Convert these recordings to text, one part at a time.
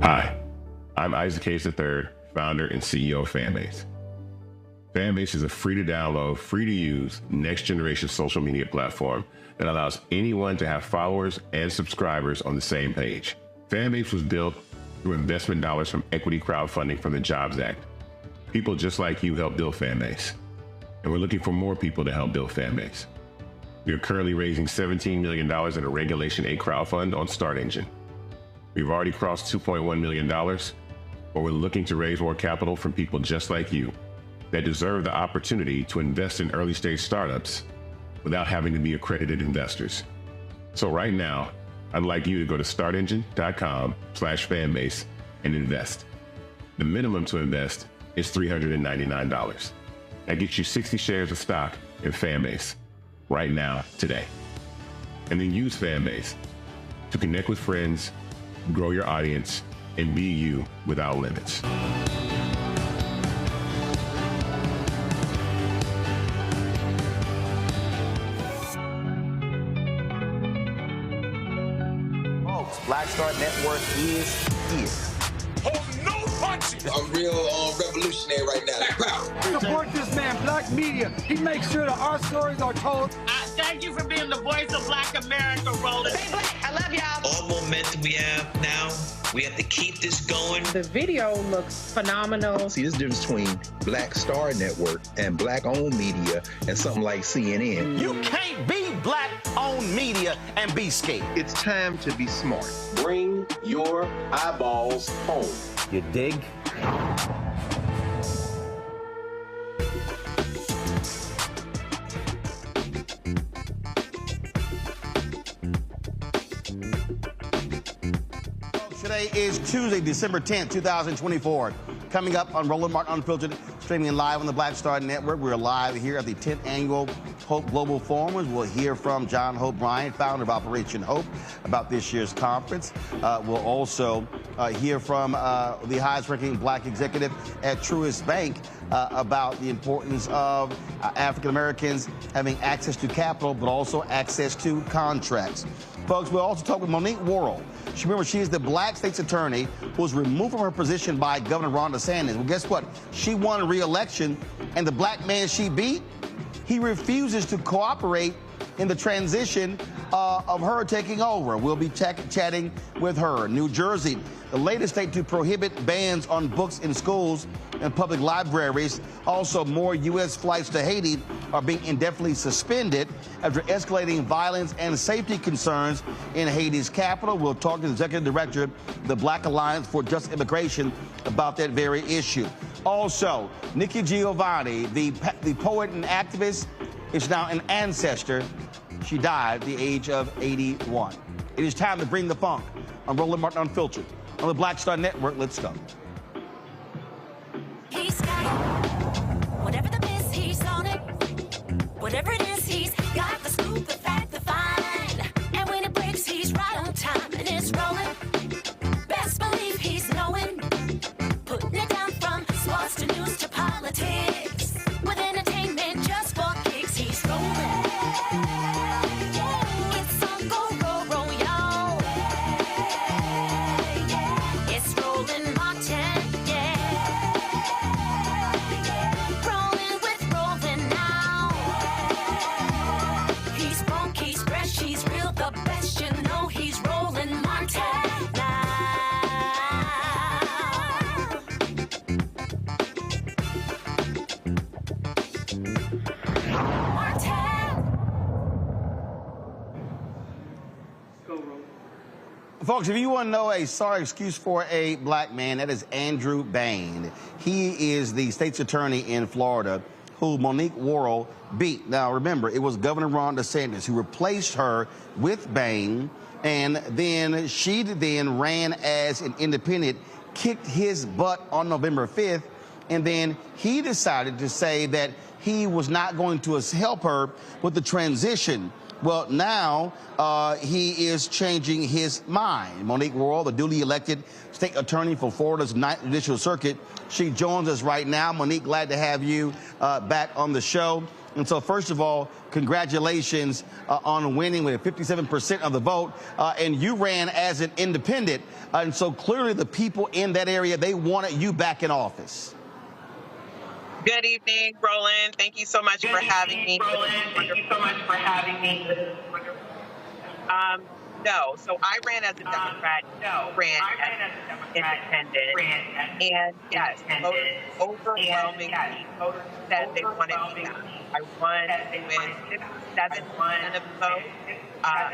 Hi, I'm Isaac Hayes III, founder and CEO of Fanbase. Fanbase is a free-to-download, free-to-use, next-generation social media platform that allows anyone to have followers and subscribers on the same page. Fanbase was built through investment dollars from equity crowdfunding from the Jobs Act. People just like you helped build Fanbase, and we're looking for more people to help build Fanbase. We are currently raising $17 million in a Regulation A crowdfund on StartEngine. We've already crossed $2.1 million, but we're looking to raise more capital from people just like you that deserve the opportunity to invest in early-stage startups without having to be accredited investors. So right now, I'd like you to go to startengine.com/fanbase and invest. The minimum to invest is $399. That gets you 60 shares of stock in Fanbase right now, today. And then use Fanbase to connect with friends, grow your audience, and be you without limits. Black Star Network is here. Hold no punches! I'm real revolutionary right now. Support this man, Black Media. He makes sure that our stories are told. Thank you for being the voice of Black America, Roland. Stay black. I love y'all. All momentum we have now, we have to keep this going. The video looks phenomenal. See, this difference between Black Star Network and Black-owned media and something like CNN. You can't be Black-owned media and be scared. It's time to be smart. Bring your eyeballs home. You dig? Today is Tuesday, December 10th, 2024. Coming up on Roland Martin Unfiltered, streaming live on the Black Star Network. We're live here at the 10th Annual Hope Global Forum. We'll hear from John Hope Bryant, founder of Operation Hope, about this year's conference. We'll also hear from the highest-ranking Black executive at Truist Bank about the importance of African Americans having access to capital, but also access to contracts. Folks, we'll also talk with Monique Worrell. Remember, she is the Black state's attorney who was removed from her position by Governor Ron DeSantis. Well, guess what? She won re-election, and the Black man she beat, he refuses to cooperate in the transition of her taking over. We'll be chatting with her. New Jersey, the latest state to prohibit bans on books in schools and public libraries. Also, more U.S. flights to Haiti are being indefinitely suspended after escalating violence and safety concerns in Haiti's capital. We'll talk to the executive director of the Black Alliance for Just Immigration about that very issue. Also, Nikki Giovanni, the poet and activist, is now an ancestor. She died at the age of 81. It is time to bring the funk on Roland Martin Unfiltered. On the Black Star Network, let's go. He's got it. Whatever the miss, he's on it. Whatever it is, he's got the scoop, the fact, the find. And when it breaks, he's right on time and it's rolling. Best believe he's knowing. Putting it down from sports to news to politics. With entertainment just for kicks, he's rolling. It's on go, roll, roll, y'all. It's Roland Martin, rolling with Roland now. He's funk, he's fresh, he's real, the best, you know he's Roland Martin now. Folks, if you want to know a sorry excuse for a Black man, that is Andrew Bain. He is the state's attorney in Florida who Monique Worrell beat. Now, remember, it was Governor Ron DeSantis who replaced her with Bain, and then she then ran as an independent, kicked his butt on November 5th, and then he decided to say that he was not going to help her with the transition. Well, now he is changing his mind. Monique Worrell, the duly elected state attorney for Florida's 9th Judicial Circuit, she joins us right now. Monique, glad to have you back on the show. And so, first of all, congratulations on winning with 57% of the vote. And you ran as an independent. And so clearly the people in that area, they wanted you back in office. Good evening, Roland. Thank you so much for having me. No, so I ran as a Democrat. Ran as an independent. And yes, overwhelmingly said they wanted me back. I won with 67% of the vote,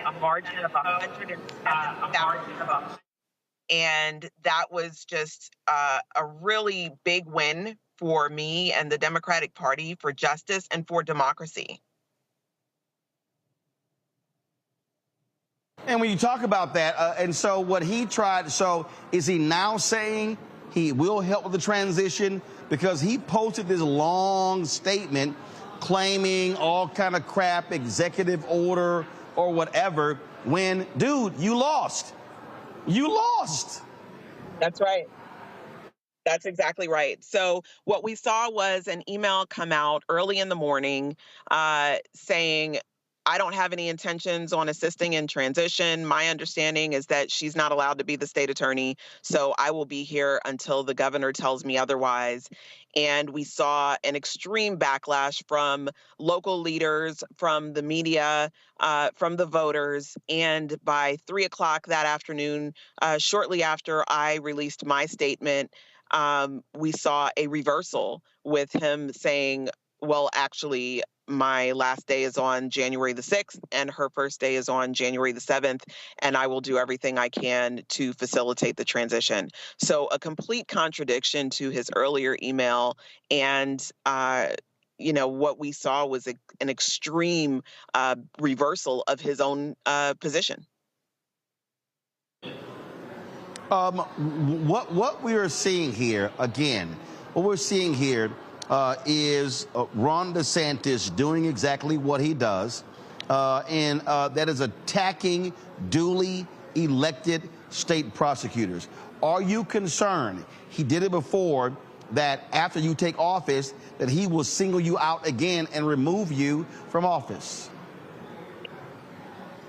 a margin of 107,000 votes. And that was just a really big win for me and the Democratic Party for justice and for democracy. And when you talk about that, and so what he tried, so is he now saying he will help with the transition? Because he posted this long statement claiming all kind of crap, executive order or whatever, when, dude, you lost. You lost. That's right. That's exactly right. So what we saw was an email come out early in the morning saying, I don't have any intentions on assisting in transition. My understanding is that she's not allowed to be the state attorney, so I will be here until the governor tells me otherwise. And we saw an extreme backlash from local leaders, from the media, from the voters. And by 3 o'clock that afternoon, shortly after I released my statement, we saw a reversal with him saying, well, actually, my last day is on January the 6th, and her first day is on January the 7th, and I will do everything I can to facilitate the transition. So a complete contradiction to his earlier email, and what we saw was an extreme reversal of his own position. What we are seeing here, again, what we're seeing here is Ron DeSantis doing exactly what he does, and that is attacking duly elected state prosecutors. Are you concerned, he did it before, that after you take office, that he will single you out again and remove you from office?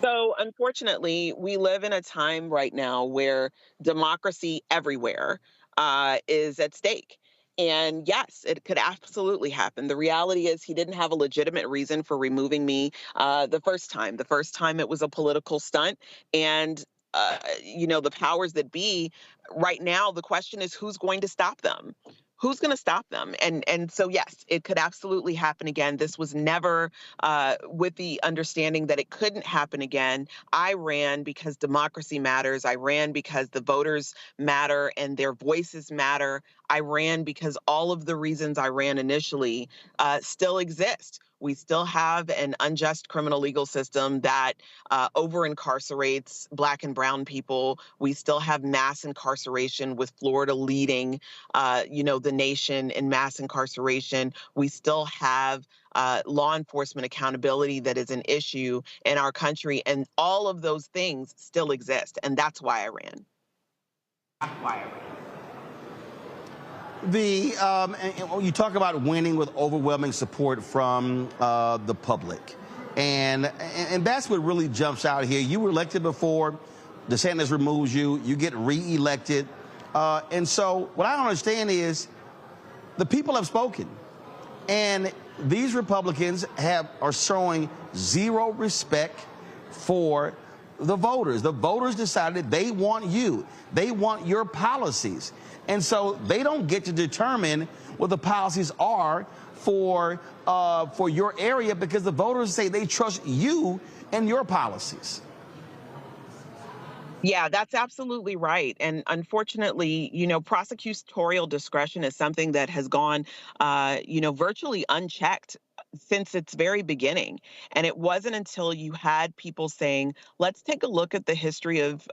So unfortunately, we live in a time right now where democracy everywhere is at stake. And yes, it could absolutely happen. The reality is he didn't have a legitimate reason for removing me the first time. The first time it was a political stunt. And, the powers that be right now, the question is who's going to stop them? Who's going to stop them? And so, yes, it could absolutely happen again. This was never with the understanding that it couldn't happen again. I ran because democracy matters. I ran because the voters matter and their voices matter. I ran because all of the reasons I ran initially still exist. We still have an unjust criminal legal system that over-incarcerates Black and brown people. We still have mass incarceration, with Florida leading, the nation in mass incarceration. We still have law enforcement accountability that is an issue in our country. And all of those things still exist. And that's why I ran. You talk about winning with overwhelming support from the public, and that's what really jumps out here. You were elected before, DeSantis removes you, you get re-elected, and so what I don't understand is the people have spoken, and these Republicans are showing zero respect for the voters. The voters decided they want you, they want your policies. And so they don't get to determine what the policies are for your area, because the voters say they trust you and your policies. Yeah, that's absolutely right. And unfortunately, prosecutorial discretion is something that has gone, virtually unchecked since its very beginning. And it wasn't until you had people saying, let's take a look at the history of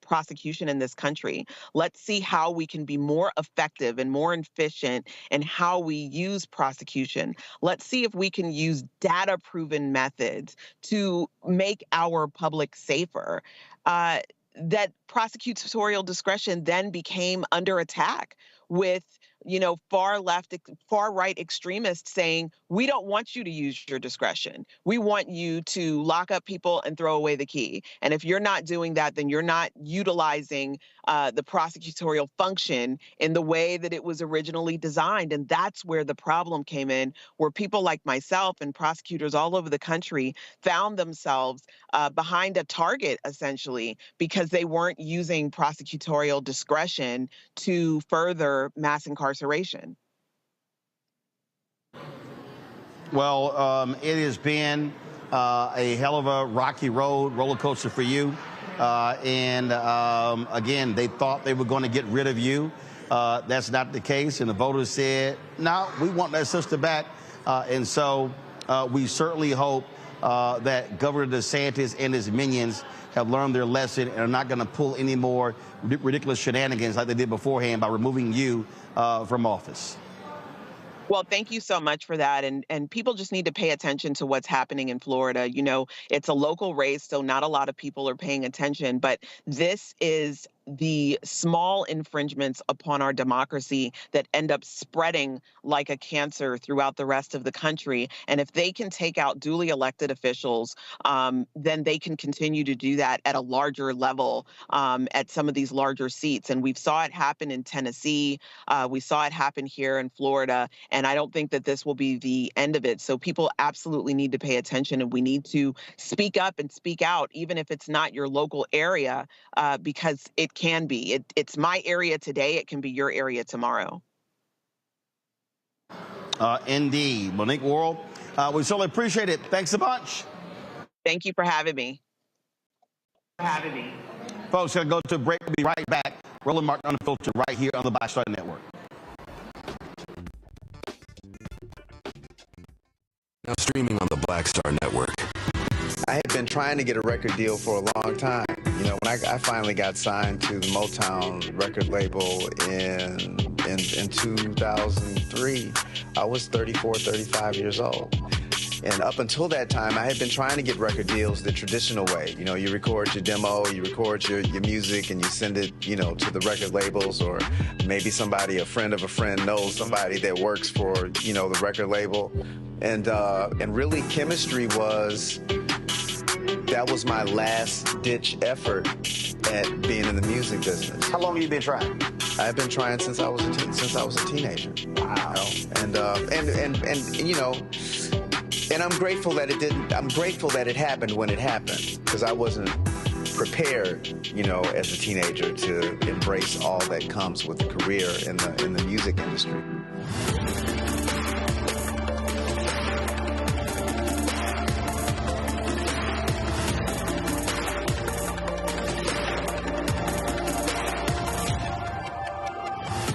prosecution in this country. Let's see how we can be more effective and more efficient in how we use prosecution. Let's see if we can use data-proven methods to make our public safer. That prosecutorial discretion then became under attack with, far right extremists saying, we don't want you to use your discretion. We want you to lock up people and throw away the key. And if you're not doing that, then you're not utilizing the prosecutorial function in the way that it was originally designed. And that's where the problem came in, where people like myself and prosecutors all over the country found themselves behind a target, essentially, because they weren't using prosecutorial discretion to further mass incarceration. Well, it has been a hell of a rocky roller coaster for you. Again, they thought they were going to get rid of you. That's not the case. And the voters said, no, we want that sister back. And so we certainly hope that Governor DeSantis and his minions have learned their lesson and are not going to pull any more ridiculous shenanigans like they did beforehand by removing you from office. Well, thank you so much for that. And people just need to pay attention to what's happening in Florida. It's a local race, so not a lot of people are paying attention. But this is the small infringements upon our democracy that end up spreading like a cancer throughout the rest of the country. And if they can take out duly elected officials, then they can continue to do that at a larger level at some of these larger seats. And we saw it happen in Tennessee. We saw it happen here in Florida. And I don't think that this will be the end of it. So people absolutely need to pay attention, and we need to speak up and speak out, even if it's not your local area, because it can be. It's my area today. It can be your area tomorrow. Indeed. Monique Worrell, we certainly appreciate it. Thanks a bunch. Thank you for having me. Folks, going to go to a break. We'll be right back. Roland Martin Unfiltered right here on the Black Star Network. Now streaming on the Black Star Network. I had been trying to get a record deal for a long time. When I finally got signed to the Motown record label in 2003, I was 34, 35 years old. And up until that time, I had been trying to get record deals the traditional way. You record your demo, you record your music, and you send it, to the record labels, or maybe a friend of a friend knows somebody that works for, the record label. And really, chemistry that was my last-ditch effort at being in the music business. How long have you been trying? I've been trying since I was a teenager. Wow. And I'm grateful that it didn't. I'm grateful that it happened when it happened, because I wasn't prepared, as a teenager to embrace all that comes with a career in the music industry.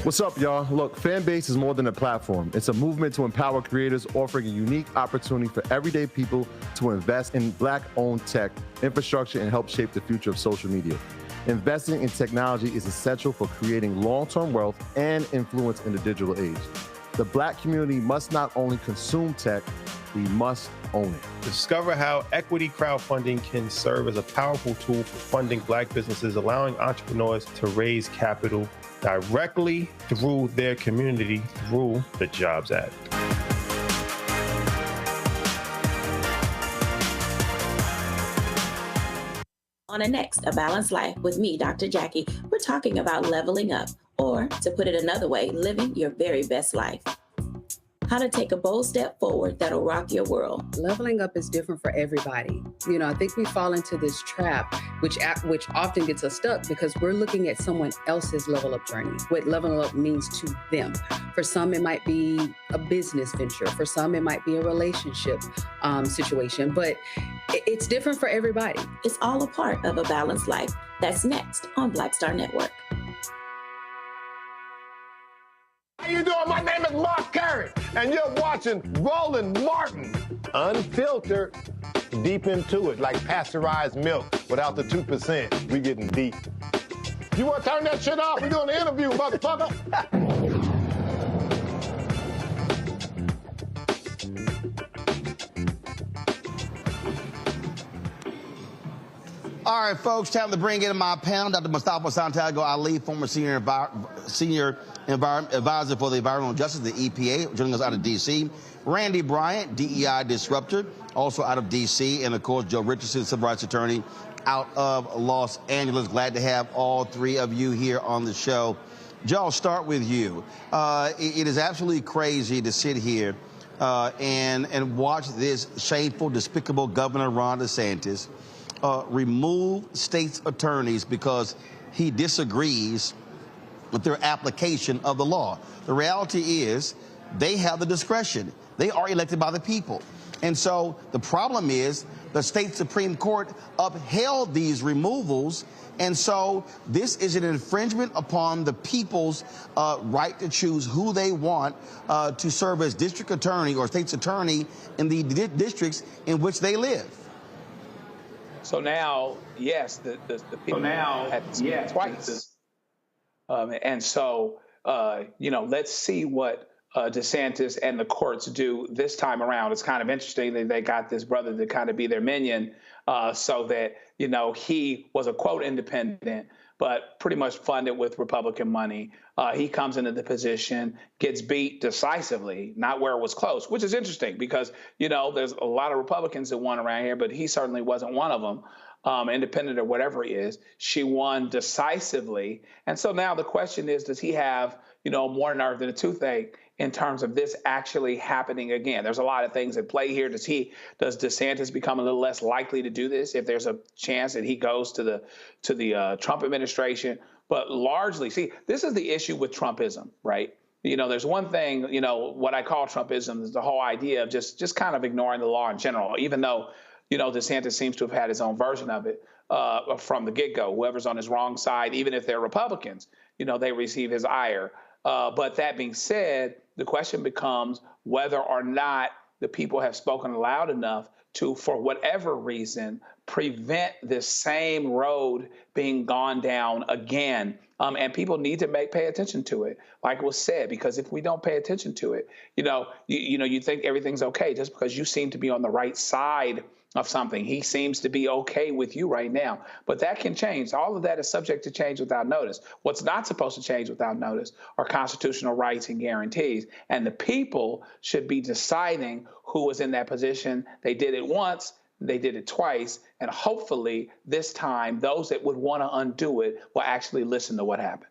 What's up, y'all? Look, Fanbase is more than a platform. It's a movement to empower creators, offering a unique opportunity for everyday people to invest in Black-owned tech, infrastructure, and help shape the future of social media. Investing in technology is essential for creating long-term wealth and influence in the digital age. The Black community must not only consume tech, we must own it. Discover how equity crowdfunding can serve as a powerful tool for funding Black businesses, allowing entrepreneurs to raise capital directly through their community through the Jobs Act. On the next A Balanced Life with me, Dr. Jackie, we're talking about leveling up, or to put it another way, living your very best life. How to take a bold step forward that'll rock your world. Leveling up is different for everybody. I think we fall into this trap, which often gets us stuck because we're looking at someone else's level up journey, what leveling up means to them. For some, it might be a business venture. For some, it might be a relationship situation, but it's different for everybody. It's all a part of A Balanced Life. That's next on Black Star Network. How you doing? My name is Mark Curry, and you're watching Roland Martin Unfiltered. Deep into it, like pasteurized milk without the 2%. We getting deep. You want to turn that shit off? We're doing an interview, motherfucker. All right, folks, time to bring in my panel. Dr. Mustafa Santiago Ali, former senior advisor for the Environmental Justice, the EPA, joining us out of D.C. Randy Bryant, DEI disruptor, also out of D.C. And, of course, Joe Richardson, civil rights attorney out of Los Angeles. Glad to have all three of you here on the show. Joe, I'll start with you. It is absolutely crazy to sit here and watch this shameful, despicable Governor Ron DeSantis remove state's attorneys because he disagrees with their application of the law. The reality is they have the discretion. They are elected by the people. And so the problem is the state Supreme Court upheld these removals. And so this is an infringement upon the people's right to choose who they want to serve as district attorney or state's attorney in the districts in which they live. So now, yes, the people had to speak twice. And so, let's see what DeSantis and the courts do this time around. It's kind of interesting that they got this brother to kind of be their minion so that, he was a quote independent, but pretty much funded with Republican money. He comes into the position, gets beat decisively, not where it was close, which is interesting because, there's a lot of Republicans that won around here, but he certainly wasn't one of them. Independent or whatever he is, she won decisively. And so now the question is, does he have, more nerve than a toothache in terms of this actually happening again? There's a lot of things at play here. Does DeSantis become a little less likely to do this if there's a chance that he goes to the Trump administration? But largely, see, this is the issue with Trumpism, right? There's one thing, what I call Trumpism is the whole idea of just kind of ignoring the law in general, even though DeSantis seems to have had his own version of it from the get-go. Whoever's on his wrong side, even if they're Republicans, they receive his ire. But that being said, the question becomes whether or not the people have spoken loud enough to, for whatever reason, prevent this same road being gone down again. And people need to pay attention to it, like was said, because if we don't pay attention to it, you think everything's okay just because you seem to be on the right side of something. He seems to be okay with you right now, but that can change. All of that is subject to change without notice. What's not supposed to change without notice are constitutional rights and guarantees, and the people should be deciding who is in that position. They did it once, they did it twice, and hopefully this time those that would want to undo it will actually listen to what happened.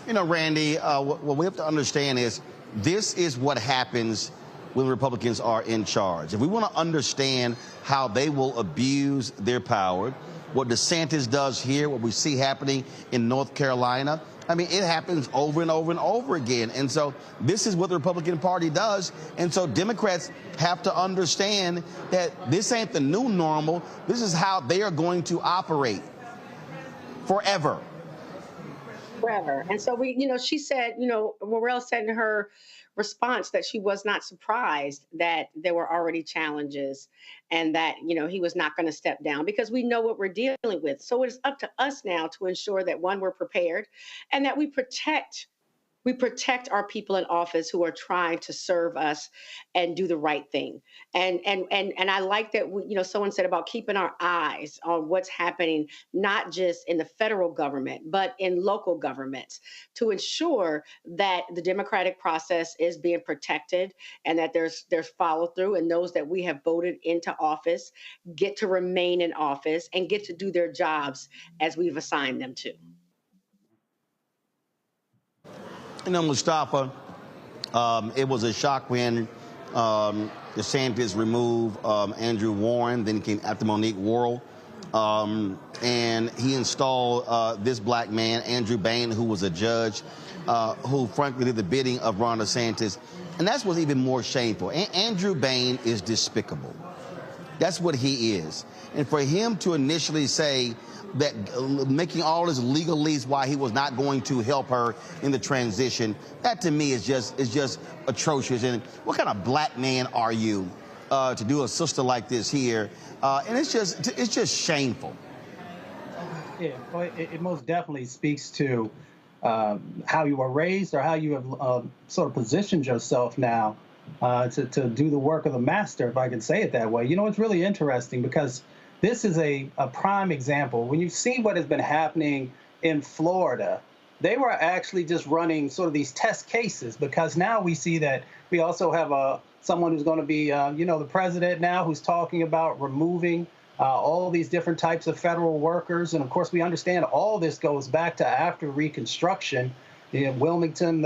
Randy, what we have to understand is this is what happens when Republicans are in charge. If we want to understand how they will abuse their power, what DeSantis does here, what we see happening in North Carolina, it happens over and over and over again. And so this is what the Republican Party does. And so Democrats have to understand that this ain't the new normal. This is how they are going to operate forever. Forever. And so she said, Worrell said in her response that she was not surprised that there were already challenges and that, he was not going to step down because we know what we're dealing with. So it's up to us now to ensure that, one, we're prepared and that we protect our people in office who are trying to serve us and do the right thing. And I like that, someone said about keeping our eyes on what's happening, not just in the federal government, but in local governments to ensure that the democratic process is being protected and that there's follow through and those that we have voted into office get to remain in office and get to do their jobs as we've assigned them to. Mustafa, it was a shock when DeSantis removed Andrew Warren, then came after Monique Worrell, and he installed this black man, Andrew Bain, who was a judge, who frankly did the bidding of Ron DeSantis. And that's what's even more shameful. Andrew Bain is despicable. That's what he is. And for him to initially say that making all his legalese why he was not going to help her in the transition, that to me is just atrocious. And what kind of black man are you to do a sister like this here? And it's just shameful. Yeah, well, it most definitely speaks to how you were raised or how you have sort of positioned yourself now to do the work of the master, if I can say it that way. It's really interesting because this is a prime example. When you see what has been happening in Florida they were actually just running sort of these test cases, because now we see that we also have someone who's going to be, the president now, who's talking about removing all these different types of federal workers. And of course, we understand all this goes back to after Reconstruction, the Wilmington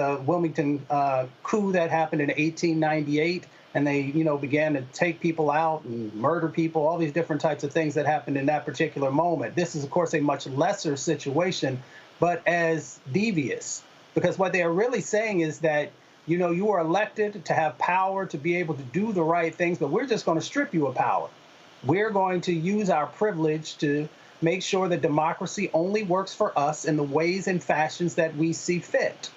coup that happened in 1898. And they, began to take people out and murder people, all these different types of things that happened in that particular moment. This is, of course, a much lesser situation, but as devious, because what they are really saying is that, you are elected to have power to be able to do the right things, but we're just going to strip you of power. We're going to use our privilege to make sure that democracy only works for us in the ways and fashions that we see fit.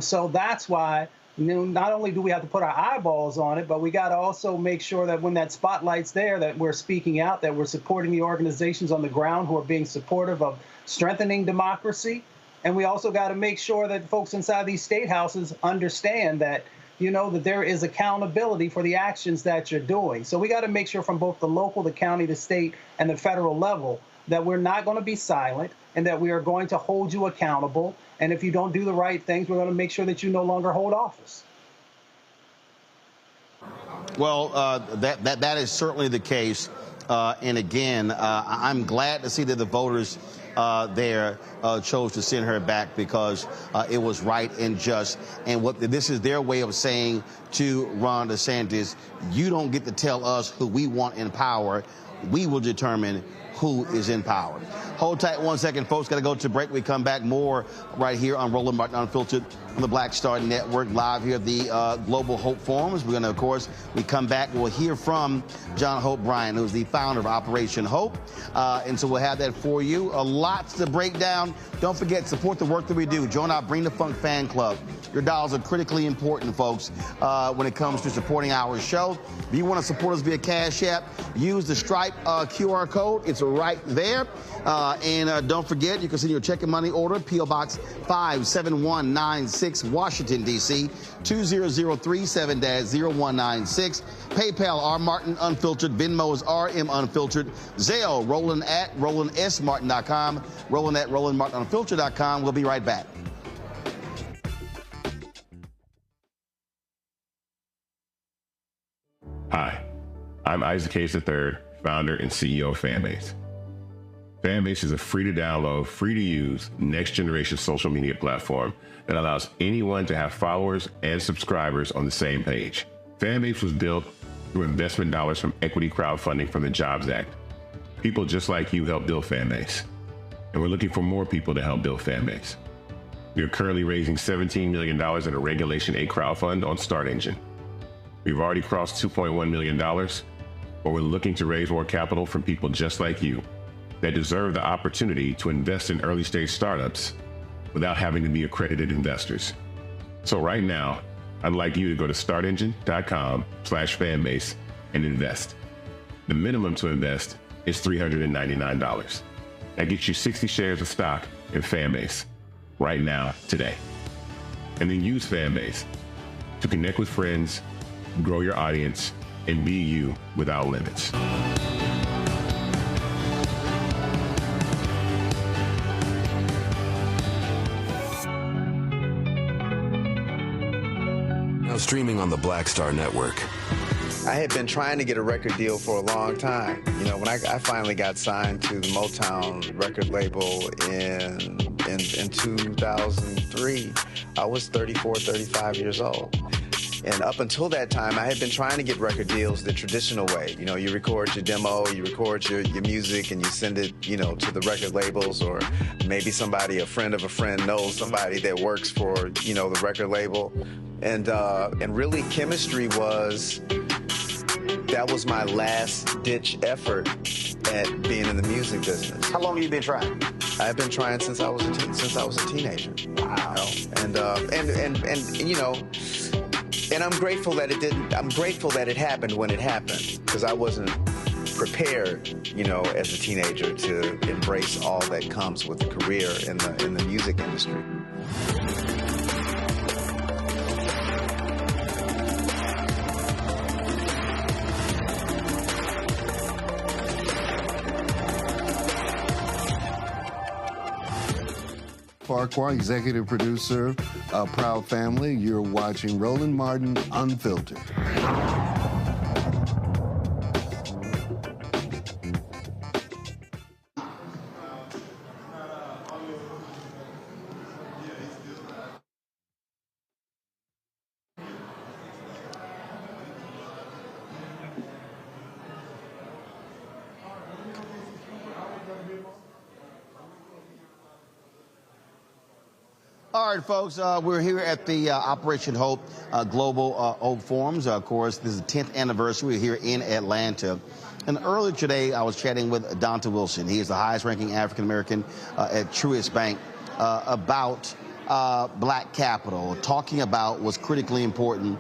So that's why, not only do we have to put our eyeballs on it, but we got to also make sure that when that spotlight's there, that we're speaking out, that we're supporting the organizations on the ground who are being supportive of strengthening democracy. And we also got to make sure that folks inside these state houses understand that, that there is accountability for the actions that you're doing. So we got to make sure from both the local, the county, the state, and the federal level that we're not going to be silent and that we are going to hold you accountable. And if you don't do the right things, we're going to make sure that you no longer hold office. Well, that is certainly the case. And again, I'm glad to see that the voters there chose to send her back, because it was right and just. And this is their way of saying to Ron DeSantis, you don't get to tell us who we want in power. We will determine who is in power. Hold tight 1 second, folks. Got to go to break. We come back more right here on Roland Martin Unfiltered on the Black Star Network, live here at the Global Hope Forums. We're going to, of course, we come back. We'll hear from John Hope Bryan, who's the founder of Operation Hope. And so we'll have that for you. Lots to break down. Don't forget, support the work that we do. Join our Bring the Funk fan club. Your dollars are critically important, folks, when it comes to supporting our show. If you want to support us via Cash App, use the Stripe QR code. It's right there. And don't forget, you can send your check and money order, P.O. Box 57196, Washington, D.C., 20037-0196. PayPal, R. Martin Unfiltered. Venmo is RM Unfiltered. Zelle, Roland at RolandSMartin.com. Roland at RolandMartinUnfiltered.com. We'll be right back. Hi, I'm Isaac Hayes III, founder and CEO of Fanbase. Fanbase is a free-to-download, free-to-use, next-generation social media platform that allows anyone to have followers and subscribers on the same page. Fanbase was built through investment dollars from equity crowdfunding from the Jobs Act. People just like you helped build Fanbase, and we're looking for more people to help build Fanbase. We are currently raising $17 million in a Regulation A crowdfund on StartEngine. We've already crossed $2.1 million, but we're looking to raise more capital from people just like you that deserve the opportunity to invest in early-stage startups without having to be accredited investors. So right now, I'd like you to go to startengine.com/fanbase and invest. The minimum to invest is $399. That gets you 60 shares of stock in Fanbase right now, today. And then use Fanbase to connect with friends, grow your audience, and be you without limits. Now streaming on the Black Star Network. I had been trying to get a record deal for a long time. When I finally got signed to the Motown record label in 2003, I was 34, 35 years old. And up until that time, I had been trying to get record deals the traditional way. You record your demo, you record your music, and you send it, to the record labels, or maybe a friend of a friend knows somebody that works for, the record label. And really, chemistry that was my last-ditch effort at being in the music business. How long have you been trying? I've been trying since I was a teenager. Wow. And I'm grateful that it didn't. I'm grateful that it happened when it happened, because I wasn't prepared, as a teenager to embrace all that comes with a career in the music industry. For Farquhar, executive producer of Proud Family. You're watching Roland Martin Unfiltered. All right, folks, we're here at the Operation Hope Global Hope Forums. Of course, this is the 10th anniversary. We're here in Atlanta. And earlier today, I was chatting with Donta Wilson. He is the highest-ranking African-American at Truist Bank about black capital, talking about what's critically important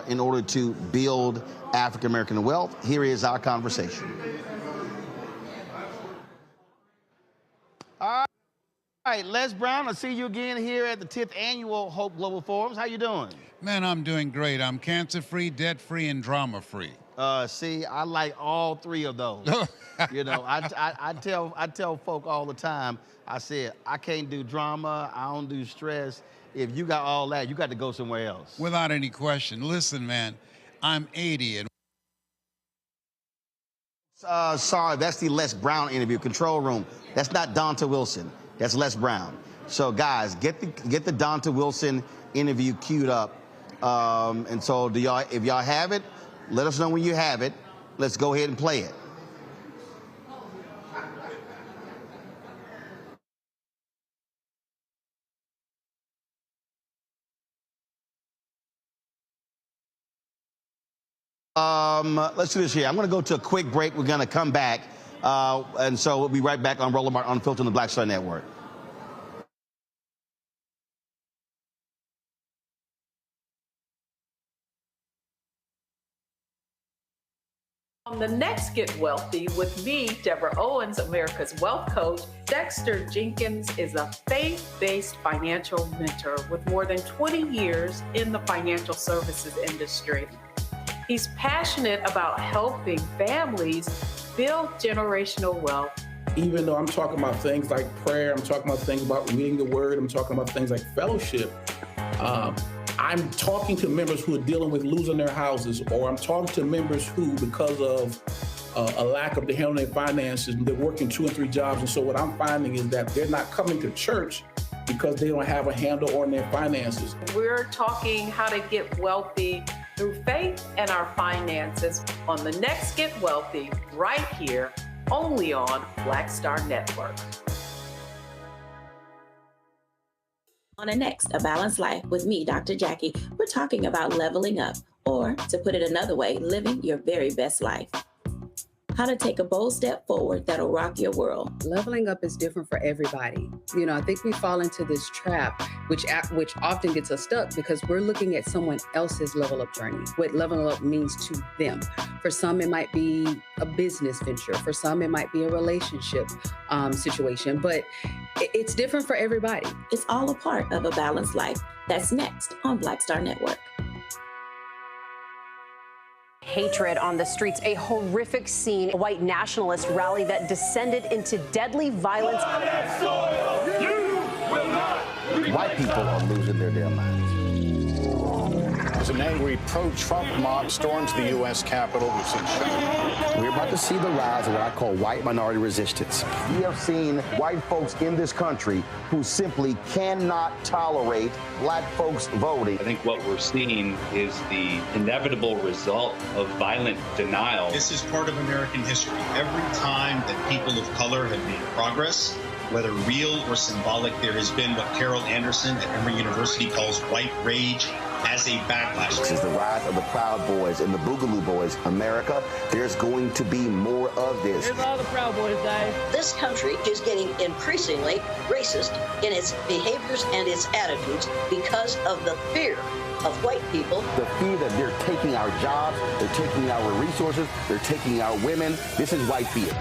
in order to build African-American wealth. Here is our conversation. All right, Les Brown, I see you again here at the 10th Annual Hope Global Forums. How you doing? Man, I'm doing great. I'm cancer-free, debt-free, and drama-free. See, I like all three of those. You know, I tell folk all the time, I said, I can't do drama, I don't do stress. If you got all that, you got to go somewhere else. Without any question. Listen, man, I'm 80 and... Sorry, that's the Les Brown interview, control room. That's not Donta Wilson. That's Les Brown. So, guys, get the Donta Wilson interview queued up. And so, if y'all have it, let us know when you have it. Let's go ahead and play it. Let's do this here. I'm going to go to a quick break. We're going to come back. And so we'll be right back on Roland Martin Unfiltered on the Black Star Network. On the next Get Wealthy with me, Deborah Owens, America's Wealth Coach, Dexter Jenkins is a faith-based financial mentor with more than 20 years in the financial services industry. He's passionate about helping families build generational wealth. Even though I'm talking about things like prayer, I'm talking about things about reading the word, I'm talking about things like fellowship, I'm talking to members who are dealing with losing their houses, or I'm talking to members who, because of a lack of the handling their finances, they're working 2 and 3 jobs. And so what I'm finding is that they're not coming to church because they don't have a handle on their finances. We're talking how to get wealthy through faith and our finances on the next Get Wealthy, right here, only on Black Star Network. On the next A Balanced Life with me, Dr. Jackie, we're talking about leveling up, or to put it another way, living your very best life. How to take a bold step forward that'll rock your world. Leveling up is different for everybody. You know, I think we fall into this trap, which often gets us stuck because we're looking at someone else's level up journey, what leveling up means to them. For some, it might be a business venture. For some, it might be a relationship situation, but it's different for everybody. It's all a part of A Balanced Life. That's next on Black Star Network. Hatred on the streets, a horrific scene, a white nationalist rally that descended into deadly violence. White people are losing their damn minds. As an angry pro-Trump mob storms the U.S. Capitol, we're about to see the rise of what I call white minority resistance. We have seen white folks in this country who simply cannot tolerate black folks voting. I think what we're seeing is the inevitable result of violent denial. This is part of American history. Every time that people of color have made progress, whether real or symbolic, there has been what Carol Anderson at Emory University calls white rage as a backlash. This is the rise of the Proud Boys and the Boogaloo Boys. America, there's going to be more of this. Here's all the Proud Boys, guys. This country is getting increasingly racist in its behaviors and its attitudes because of the fear of white people. The fear that they're taking our jobs, they're taking our resources, they're taking our women. This is white fear.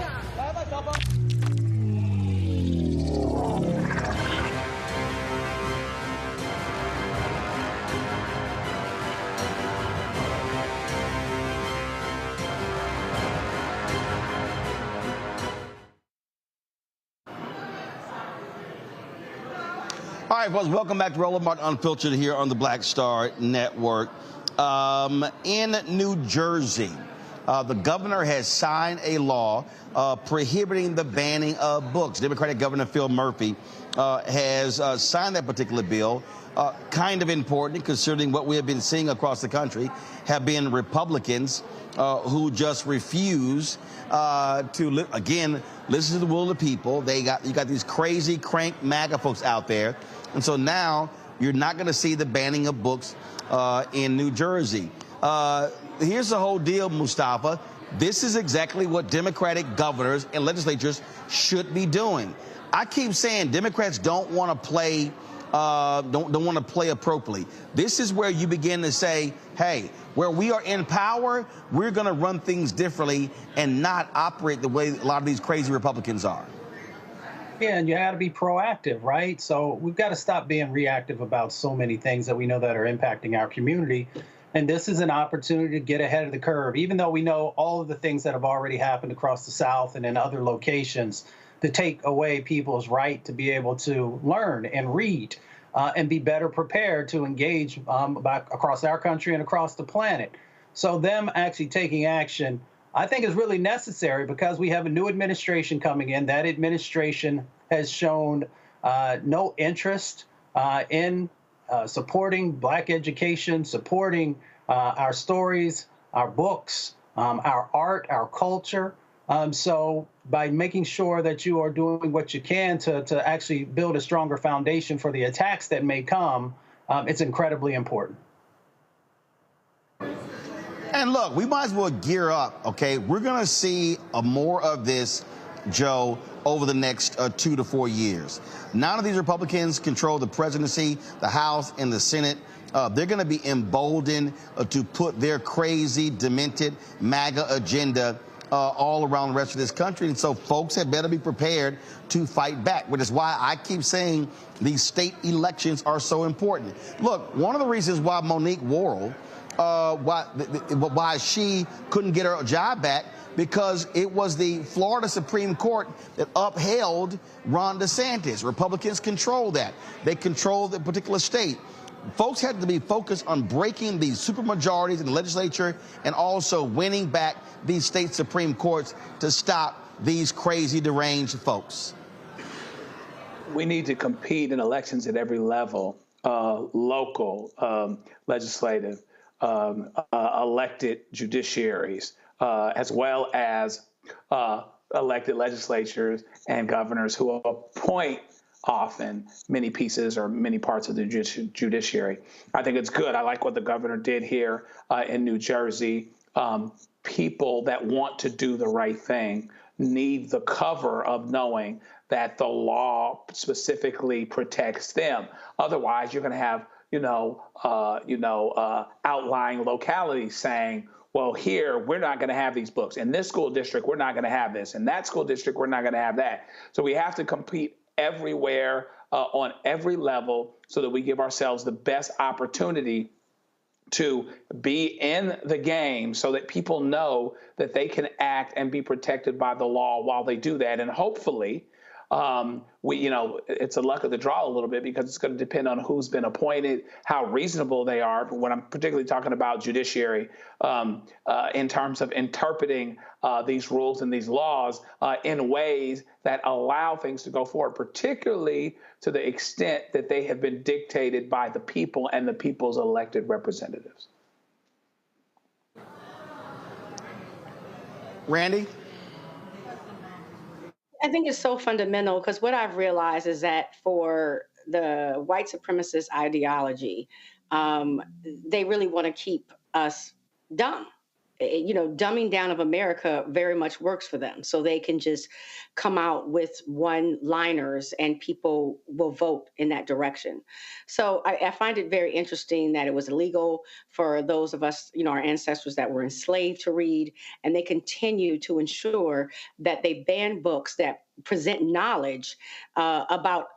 All right, folks, welcome back to Roland Martin Unfiltered here on the Black Star Network. In New Jersey, the governor has signed a law prohibiting the banning of books. Democratic Governor Phil Murphy has signed that particular bill. Kind of important, considering what we have been seeing across the country have been Republicans who just refuse to, again, listen to the will of the people. You got these crazy crank MAGA folks out there. And so now you're not going to see the banning of books in New Jersey. Here's the whole deal, Mustafa. This is exactly what Democratic governors and legislatures should be doing. I keep saying Democrats don't want to play don't want to play appropriately. This is where you begin to say, hey, where we are in power, we're going to run things differently and not operate the way a lot of these crazy Republicans are. Yeah, and you got to be proactive, right? So we've got to stop being reactive about so many things that we know that are impacting our community. And this is an opportunity to get ahead of the curve, even though we know all of the things that have already happened across the South and in other locations, to take away people's right to be able to learn and read and be better prepared to engage across our country and across the planet. So them actually taking action, I think, is really necessary because we have a new administration coming in. That administration has shown no interest in supporting Black education, supporting our stories, our books, our art, our culture. So by making sure that you are doing what you can to actually build a stronger foundation for the attacks that may come, it's incredibly important. And look, we might as well gear up, okay? We're going to see more of this, Joe, over the next 2 to 4 years. None of these Republicans control the presidency, the House, and the Senate. They're going to be emboldened to put their crazy, demented MAGA agenda all around the rest of this country. And so folks had better be prepared to fight back, which is why I keep saying these state elections are so important. Look, one of the reasons why Monique Worrell, why she couldn't get her job back, because it was the Florida Supreme Court that upheld Ron DeSantis. Republicans control that. They control the particular state. Folks had to be focused on breaking these supermajorities in the legislature and also winning back these state Supreme Courts to stop these crazy, deranged folks. We need to compete in elections at every level, local, legislative, elected judiciaries, as well as elected legislatures and governors who appoint often many pieces or many parts of the judiciary. I think it's good. I like what the governor did here in New Jersey. People that want to do the right thing need the cover of knowing that the law specifically protects them. Otherwise, you're going to have, outlying localities saying, well, here, we're not going to have these books. In this school district, we're not going to have this. In that school district, we're not going to have that. So we have to compete everywhere, on every level, so that we give ourselves the best opportunity to be in the game so that people know that they can act and be protected by the law while they do that. And hopefully, it's a luck of the draw a little bit because it's going to depend on who's been appointed, how reasonable they are. But when I'm particularly talking about judiciary, in terms of interpreting these rules and these laws in ways that allow things to go forward, particularly to the extent that they have been dictated by the people and the people's elected representatives. Randy? I think it's so fundamental because what I've realized is that for the white supremacist ideology, they really want to keep us dumb. Dumbing down of America very much works for them. So they can just come out with one-liners and people will vote in that direction. So I find it very interesting that it was illegal for those of us, our ancestors that were enslaved to read, and they continue to ensure that they ban books that present knowledge about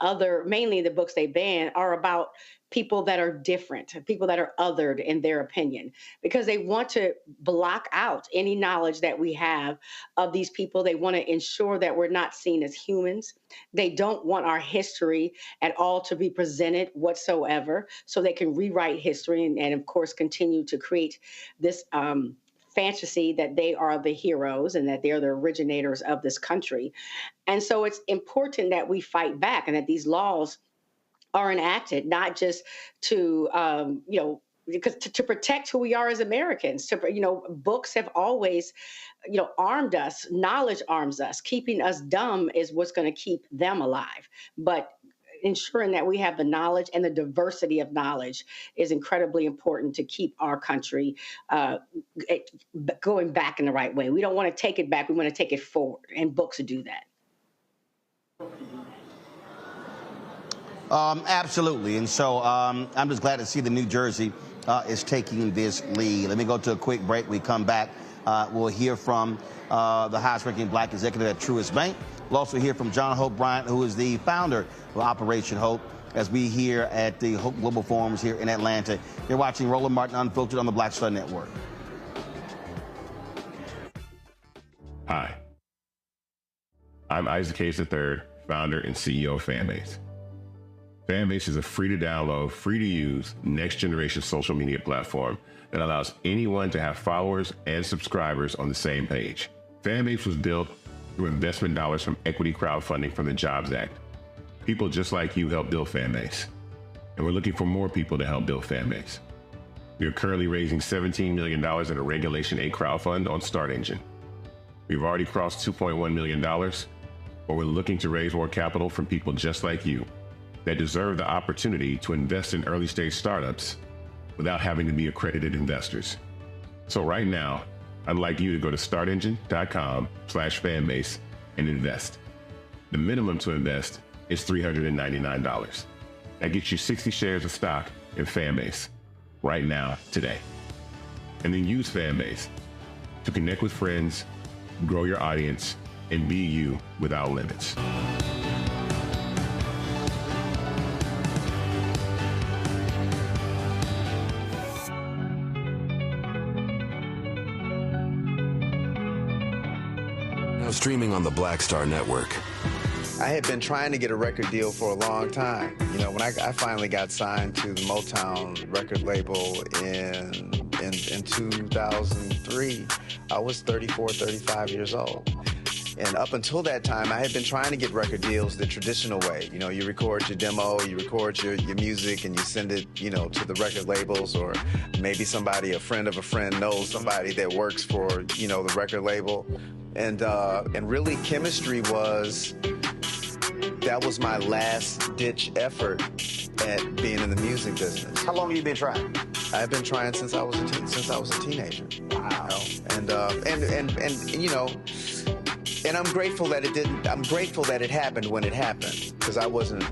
mainly the books they ban are about people that are different, people that are othered in their opinion, because they want to block out any knowledge that we have of these people. They want to ensure that we're not seen as humans. They don't want our history at all to be presented whatsoever, so they can rewrite history and of course, continue to create this fantasy that they are the heroes and that they're the originators of this country. And so it's important that we fight back and that these laws are enacted, not just to, because to protect who we are as Americans. Books have always, armed us. Knowledge arms us. Keeping us dumb is what's going to keep them alive. But ensuring that we have the knowledge and the diversity of knowledge is incredibly important to keep our country going back in the right way. We don't want to take it back. We want to take it forward, and books do that. Absolutely. And so I'm just glad to see that New Jersey is taking this lead. Let me go to a quick break. We come back. We'll hear from the highest-ranking black executive at Truist Bank. We'll also hear from John Hope Bryant, who is the founder of Operation Hope, as we here at the Hope Global Forums here in Atlanta. You're watching Roland Martin Unfiltered on the Black Star Network. Hi. I'm Isaac Hayes III, founder and CEO of Fanbase. Fanbase is a free-to-download, free-to-use, next-generation social media platform that allows anyone to have followers and subscribers on the same page. Fanbase was built through investment dollars from equity crowdfunding from the Jobs Act. People just like you helped build Fanbase, and we're looking for more people to help build Fanbase. We are currently raising $17 million in a Regulation A crowdfund on StartEngine. We've already crossed $2.1 million, but we're looking to raise more capital from people just like you that deserve the opportunity to invest in early-stage startups without having to be accredited investors. So right now, I'd like you to go to startengine.com/fanbase and invest. The minimum to invest is $399. That gets you 60 shares of stock in Fanbase right now, today. And then use Fanbase to connect with friends, grow your audience, and be you without limits. Streaming on the Black Star Network. I had been trying to get a record deal for a long time. When I finally got signed to the Motown record label in 2003, I was 34, 35 years old. And up until that time, I had been trying to get record deals the traditional way. You record your demo, you record your music, and you send it, to the record labels, or maybe a friend of a friend knows somebody that works for, the record label. And really, chemistry was my last-ditch effort at being in the music business. How long have you been trying? I've been trying since I was a teenager. Wow. And I'm grateful that it didn't. I'm grateful that it happened when it happened, because I wasn't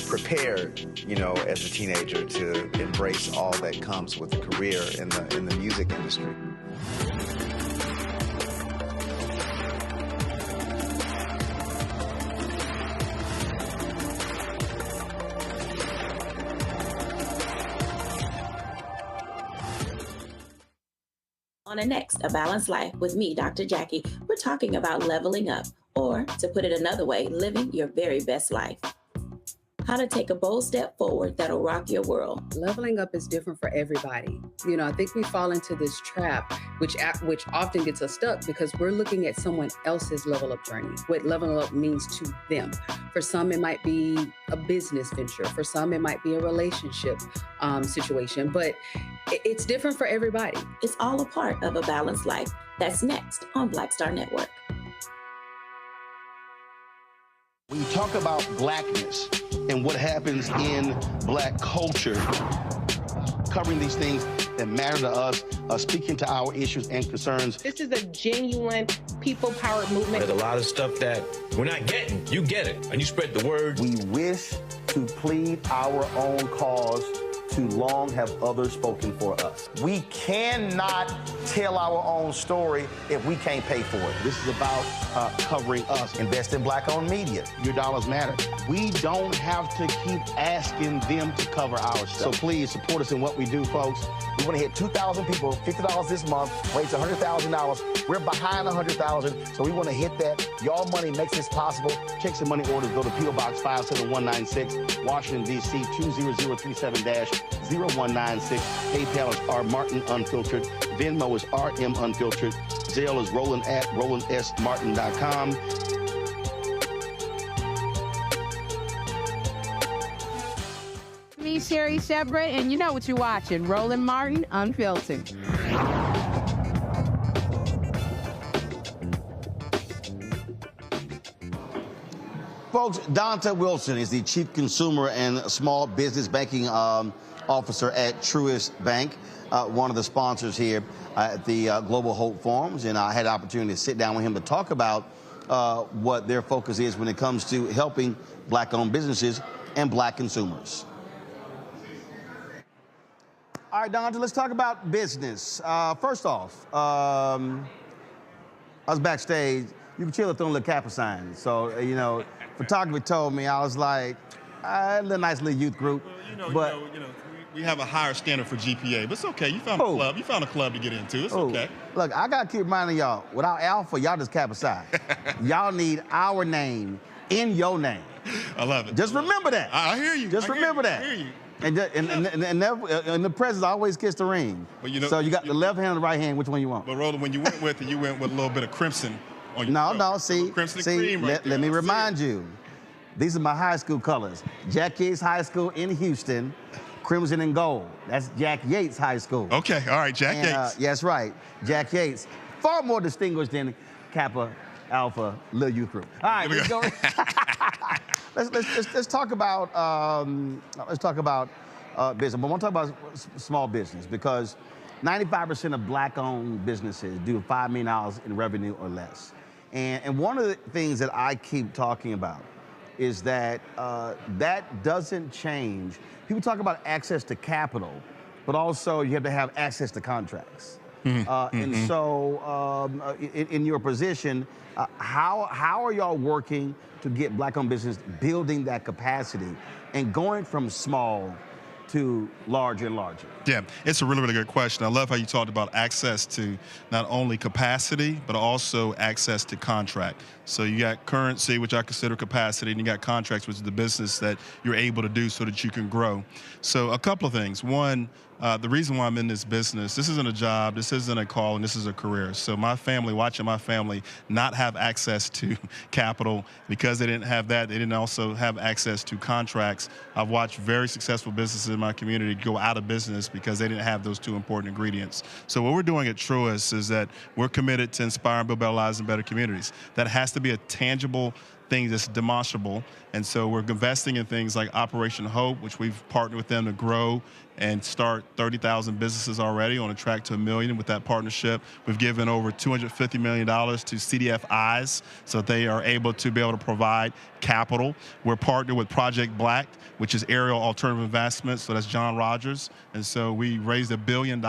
prepared, as a teenager to embrace all that comes with a career in the music industry. On the next A Balanced Life with me, Dr. Jackie, we're talking about leveling up, or to put it another way, living your very best life. How to take a bold step forward that'll rock your world. Leveling up is different for everybody. I think we fall into this trap, which often gets us stuck because we're looking at someone else's level up journey, what leveling up means to them. For some, it might be a business venture. For some, it might be a relationship situation, but it's different for everybody. It's all a part of A Balanced Life. That's next on Black Star Network. When you talk about blackness and what happens in black culture, covering these things that matter to us, speaking to our issues and concerns. This is a genuine people-powered movement. There's a lot of stuff that we're not getting. You get it, and you spread the word. We wish to plead our own cause Too long have others spoken for us. We cannot tell our own story if we can't pay for it. This is about covering us. Invest in Black-owned media. Your dollars matter. We don't have to keep asking them to cover our stuff. So please support us in what we do, folks. We want to hit 2,000 people, $50 this month, raise $100,000. We're behind 100,000, so we want to hit that. Y'all money makes this possible. Checks and money orders go to P.O. Box 57196, Washington, D.C. 20037-0196. PayPal is R Martin Unfiltered. Venmo is RM Unfiltered. Zelle is Roland at RolandSMartin.com. Me, Sherry Shepard, and you know what you're watching, Roland Martin Unfiltered. Folks, Donta Wilson is the Chief Consumer and Small Business Banking Officer at Truist Bank, one of the sponsors here at the Global Hope Forums, and I had the opportunity to sit down with him to talk about what their focus is when it comes to helping Black-owned businesses and Black consumers. All right, Donta, let's talk about business. First off, I was backstage. You can chill at the little Kappa sign. So, you know, photographer told me, I was like, a little nice little youth group. Well, we have a higher standard for GPA, but it's okay. You found a club. You found a club to get into. It's okay. Look, I got to keep reminding y'all, without Alpha, y'all just Kappa Psi. Y'all need our name in your name. I love it. Just remember that. I hear you. Just remember that. I hear you. And the presidents always kiss the ring. But you know, so you got the left hand and the right hand. Which one you want? But Roland, when you went with it, you went with a little bit of crimson on your No, see, cream right let me remind you. These are my high school colors. Jack Yates High School in Houston, crimson and gold. That's Jack Yates High School. Okay, all right, Jack Yates. Yes, right. Jack Yates. Far more distinguished than Kappa Alpha Little Youth Group. All right, let's go. let's talk about business. But I want to talk about small business because 95% of Black-owned businesses do $5 million in revenue or less. And one of the things that I keep talking about is that that doesn't change. People talk about access to capital, but also you have to have access to contracts. And so in your position, how are y'all working to get Black-owned business building that capacity and going from small to larger and larger? Yeah, it's a really, really good question. I love how you talked about access to not only capacity, but also access to contract. So you got currency, which I consider capacity, and you got contracts, which is the business that you're able to do so that you can grow. So a couple of things. One, the reason why I'm in this business, this isn't a job, this isn't a calling, this is a career. So my family, watching my family not have access to capital, because they didn't have that, they didn't also have access to contracts. I've watched very successful businesses in my community go out of business because they didn't have those two important ingredients. So what we're doing at Truist is that we're committed to inspire and build better lives and better communities. That has to be a tangible thing that's demonstrable. And so we're investing in things like Operation Hope, which we've partnered with them to grow and start 30,000 businesses already, on a track to 1 million with that partnership. We've given over $250 million to CDFIs so that they are able to provide capital. We're partnered with Project Black, which is Aerial Alternative Investments, so that's John Rogers. And so we raised $1 billion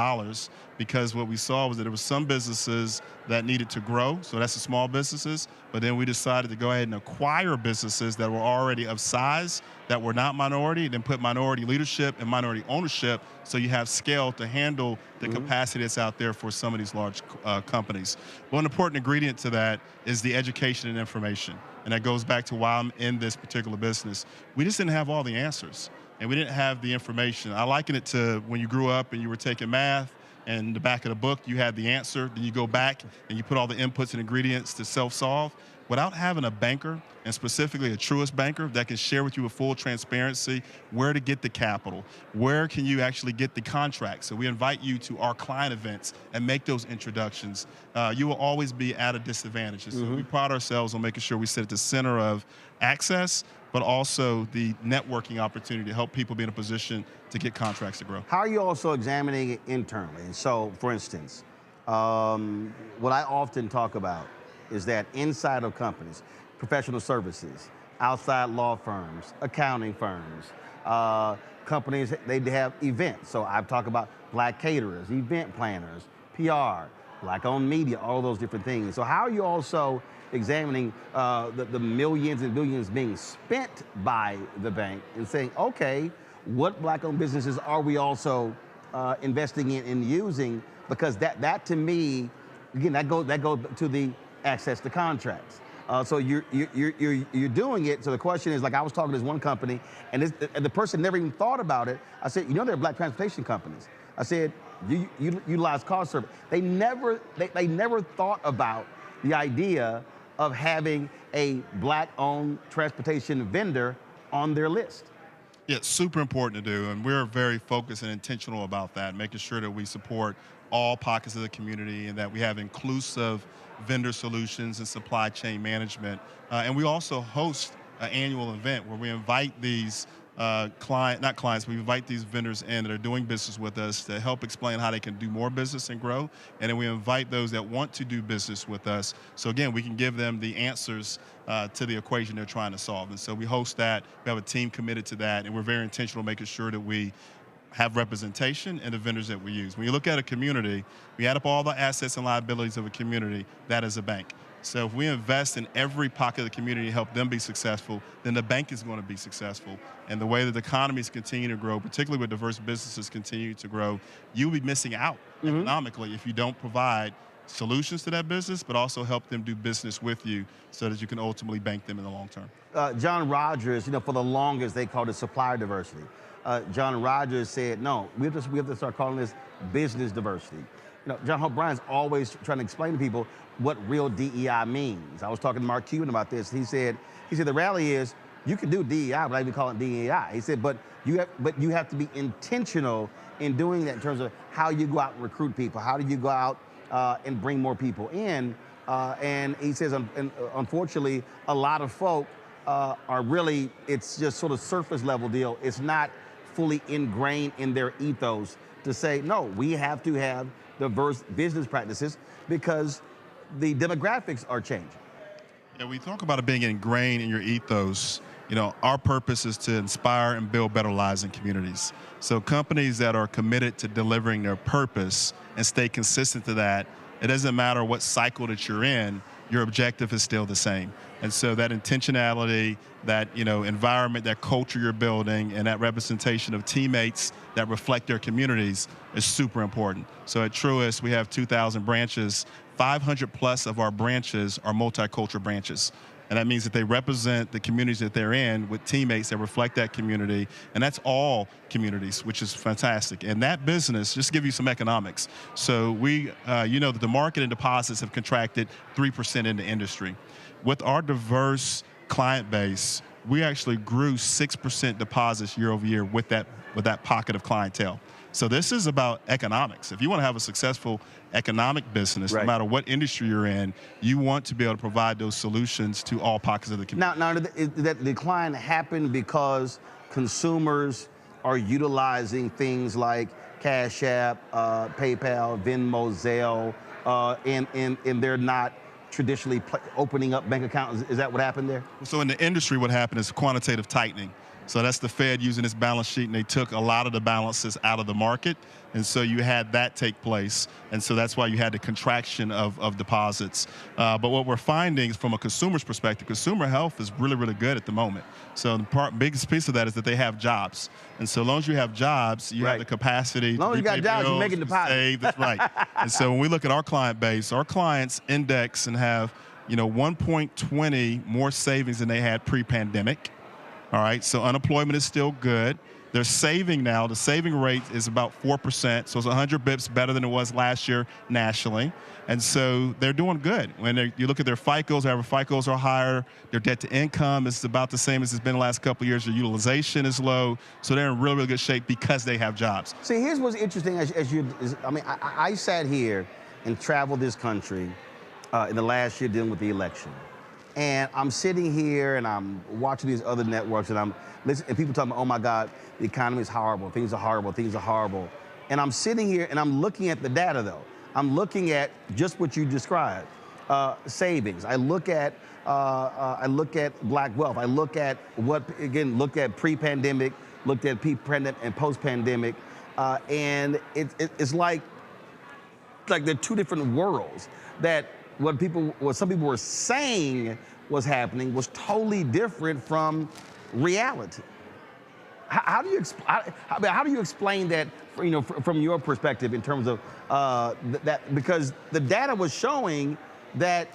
because what we saw was that there were some businesses that needed to grow, so that's the small businesses, but then we decided to go ahead and acquire businesses that were already of size, that were not minority, then put minority leadership and minority ownership so you have scale to handle the capacity that's out there for some of these large companies. One important ingredient to that is the education and information, and that goes back to why I'm in this particular business. We just didn't have all the answers, and we didn't have the information. I liken it to when you grew up and you were taking math, and in the back of the book, you had the answer. Then you go back and you put all the inputs and ingredients to self-solve. Without having a banker, and specifically a Truist banker, that can share with you with full transparency where to get the capital, where can you actually get the contracts. So we invite you to our client events and make those introductions. You will always be at a disadvantage. So we pride ourselves on making sure we sit at the center of access, but also the networking opportunity to help people be in a position to get contracts to grow. How are you also examining it internally? And so, for instance, what I often talk about is that inside of companies, professional services, outside law firms, accounting firms, Companies, they have events. So I've talked about black caterers, event planners, PR, black-owned media, all those different things. So how are you also examining the millions and billions being spent by the bank and saying, okay, what black-owned businesses are we also investing in and using? Because that to me, again, that goes to the access to contracts. So you're doing it. So the question is, like, I was talking to this one company, and the person never even thought about it. I said, you know, there are black transportation companies. I said, you utilize car service. They never thought about the idea of having a black-owned transportation vendor on their list. Yeah, it's super important to do, and we're very focused and intentional about that, making sure that we support all pockets of the community and that we have inclusive vendor solutions and supply chain management. And we also host an annual event where we invite these we invite these vendors in that are doing business with us to help explain how they can do more business and grow. And then we invite those that want to do business with us. So again, we can give them the answers to the equation they're trying to solve. And so we host that. We have a team committed to that. And we're very intentional making sure that we have representation in the vendors that we use. When you look at a community, we add up all the assets and liabilities of a community, that is a bank. So if we invest in every pocket of the community to help them be successful, then the bank is going to be successful. And the way that the economies continue to grow, particularly with diverse businesses continue to grow, you'll be missing out economically if you don't provide solutions to that business, but also help them do business with you so that you can ultimately bank them in the long term. John Rogers, for the longest, they called it supplier diversity. John Rogers said, no, we have to start calling this business diversity. John Hope Bryan's always trying to explain to people what real DEI means. I was talking to Mark Cuban about this. He said the reality is you can do DEI, but I even call it DEI. He said, but you have to be intentional in doing that in terms of how you go out and recruit people. How do you go out and bring more people in? And he says, unfortunately, a lot of folk are really, it's just sort of surface level deal. It's not fully ingrained in their ethos to say, no, we have to have diverse business practices because the demographics are changing. Yeah, we talk about it being ingrained in your ethos. Our purpose is to inspire and build better lives in communities. So companies that are committed to delivering their purpose and stay consistent to that, it doesn't matter what cycle that you're in, your objective is still the same. And so that intentionality, that environment, that culture you're building, and that representation of teammates that reflect their communities is super important. So at Truist, we have 2,000 branches. 500 plus of our branches are multicultural branches. And that means that they represent the communities that they're in with teammates that reflect that community. And that's all communities, which is fantastic. And that business, just to give you some economics. So we, that the market and deposits have contracted 3% in the industry. With our diverse client base, we actually grew 6% deposits year over year with that pocket of clientele. So this is about economics. If you want to have a successful economic business, no matter what industry you're in, you want to be able to provide those solutions to all pockets of the community. Now, did that decline happen because consumers are utilizing things like Cash App, PayPal, Venmo, Zelle, and they're not traditionally opening up bank accounts? Is that what happened there? So in the industry, what happened is quantitative tightening. So that's the Fed using its balance sheet, and they took a lot of the balances out of the market. And so you had that take place. And so that's why you had the contraction of deposits. But what we're finding from a consumer's perspective, consumer health is really, really good at the moment. So the biggest piece of that is that they have jobs. And so as long as you have jobs, you have the capacity as long as you got jobs, you're making deposits. Save. That's right. And so when we look at our client base, our clients index and have 1.20 more savings than they had pre-pandemic. All right, so unemployment is still good. They're saving now. The saving rate is about 4%, so it's 100 bips better than it was last year nationally. And so they're doing good. When you look at their FICOs, however, FICOs are higher. Their debt to income is about the same as it's been the last couple of years. Their utilization is low. So they're in really, really good shape because they have jobs. See, here's what's interesting. I sat here and traveled this country in the last year dealing with the election. And I'm sitting here and I'm watching these other networks and I'm listening, and people talking about, oh my God, the economy is horrible, things are horrible, things are horrible. And I'm sitting here and I'm looking at the data though. I'm looking at just what you described, savings. I look at black wealth. I look at look at pre-pandemic, looked at pre-pandemic and post-pandemic, and it's like they're two different worlds. That what some people were saying was happening was totally different from reality. How do you explain that, from your perspective in terms of that? Because the data was showing that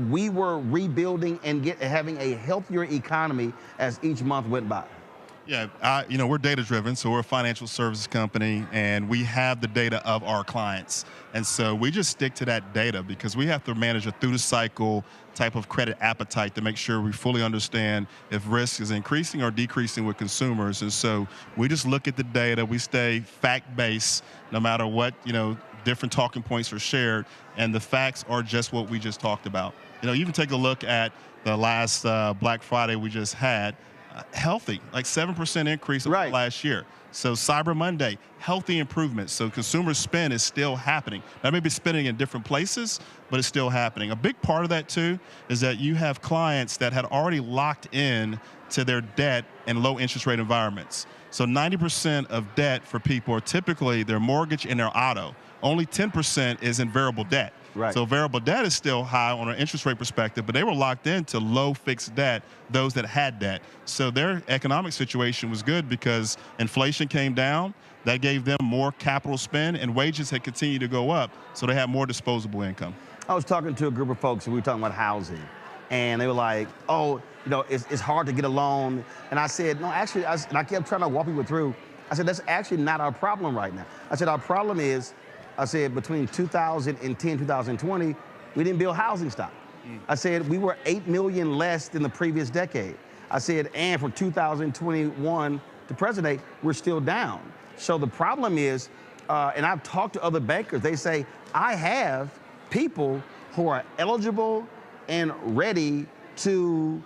we were rebuilding and having a healthier economy as each month went by. Yeah, we're data-driven, so we're a financial services company, and we have the data of our clients. And so we just stick to that data because we have to manage a through-the-cycle type of credit appetite to make sure we fully understand if risk is increasing or decreasing with consumers. And so we just look at the data. We stay fact-based no matter what, different talking points are shared, and the facts are just what we just talked about. You can take a look at the last Black Friday we just had. Healthy, like 7% increase over last year. So Cyber Monday, healthy improvement. So consumer spend is still happening. Now maybe spending in different places, but it's still happening. A big part of that too is that you have clients that had already locked in to their debt in low interest rate environments. So 90% of debt for people are typically their mortgage and their auto. Only 10% is in variable debt. Right. So variable debt is still high on an interest rate perspective, but they were locked into low fixed debt, those that had debt. So their economic situation was good because inflation came down. That gave them more capital spend, and wages had continued to go up, so they had more disposable income. I was talking to a group of folks, and we were talking about housing, and they were like, oh, it's hard to get a loan. And I said, no, actually, and I kept trying to walk people through. I said, that's actually not our problem right now. I said, our problem is, between 2010, 2020, we didn't build housing stock. I said, we were 8 million less than the previous decade. I said, and from 2021 to present day, we're still down. So the problem is, and I've talked to other bankers, they say, I have people who are eligible and ready to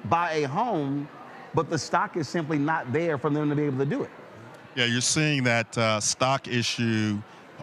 buy a home, but the stock is simply not there for them to be able to do it. Yeah, you're seeing that stock issue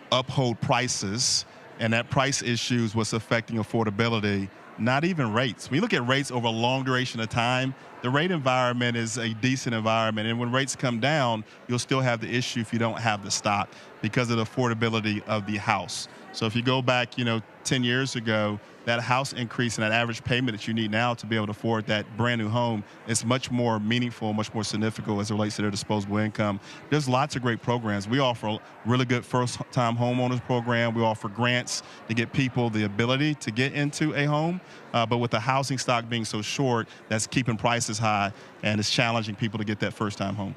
uphold prices, and that price issue is what's affecting affordability, not even rates. When you look at rates over a long duration of time, the rate environment is a decent environment, and when rates come down, you'll still have the issue if you don't have the stock because of the affordability of the house. So if you go back, 10 years ago, that house increase and that average payment that you need now to be able to afford that brand new home is much more meaningful, much more significant as it relates to their disposable income. There's lots of great programs. We offer a really good first-time homeowners program. We offer grants to get people the ability to get into a home. But with the housing stock being so short, that's keeping prices high, and it's challenging people to get that first-time home.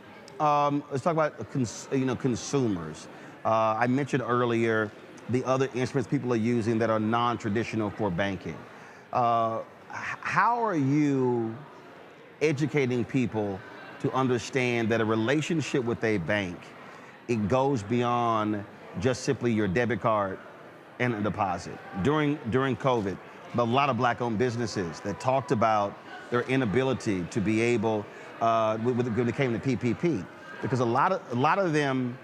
Let's talk about consumers. I mentioned earlier the other instruments people are using that are non-traditional for banking. How are you educating people to understand that a relationship with a bank, it goes beyond just simply your debit card and a deposit? During COVID, a lot of Black-owned businesses that talked about their inability to be able, when it came to PPP, because a lot of them,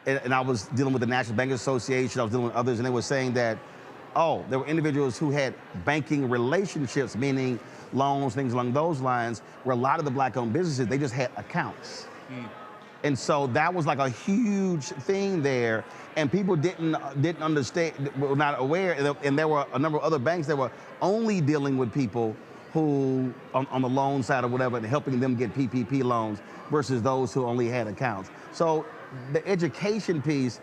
and I was dealing with the National Banking Association, I was dealing with others, and they were saying that, there were individuals who had banking relationships, meaning loans, things along those lines, where a lot of the Black-owned businesses, they just had accounts. And so that was like a huge thing there, and people didn't understand, were not aware, and there were a number of other banks that were only dealing with people who, on the loan side or whatever, and helping them get PPP loans versus those who only had accounts. So the education piece,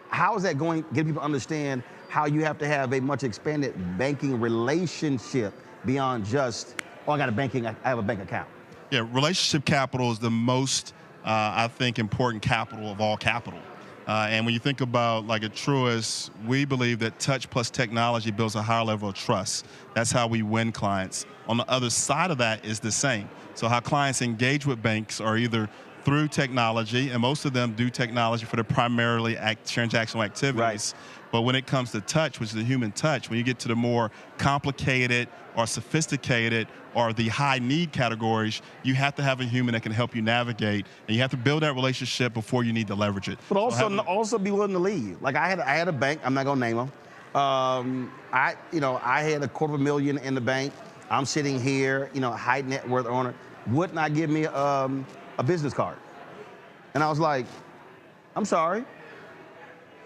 how is that going to get people to understand how you have to have a much expanded banking relationship beyond just, I have a bank account? Yeah, relationship capital is the most, I think, important capital of all capital. And when you think about like at Truist, we believe that touch plus technology builds a higher level of trust. That's how we win clients. On the other side of that is the same. So how clients engage with banks are either through technology, and most of them do technology for their primarily transactional activities. Right. But when it comes to touch, which is the human touch, when you get to the more complicated or sophisticated or the high need categories, you have to have a human that can help you navigate, and you have to build that relationship before you need to leverage it. But also be willing to leave. Like I had a bank, I'm not gonna name them. I had $250,000 in the bank. I'm sitting here, high net worth owner, would not give me a business card. And I was like, I'm sorry.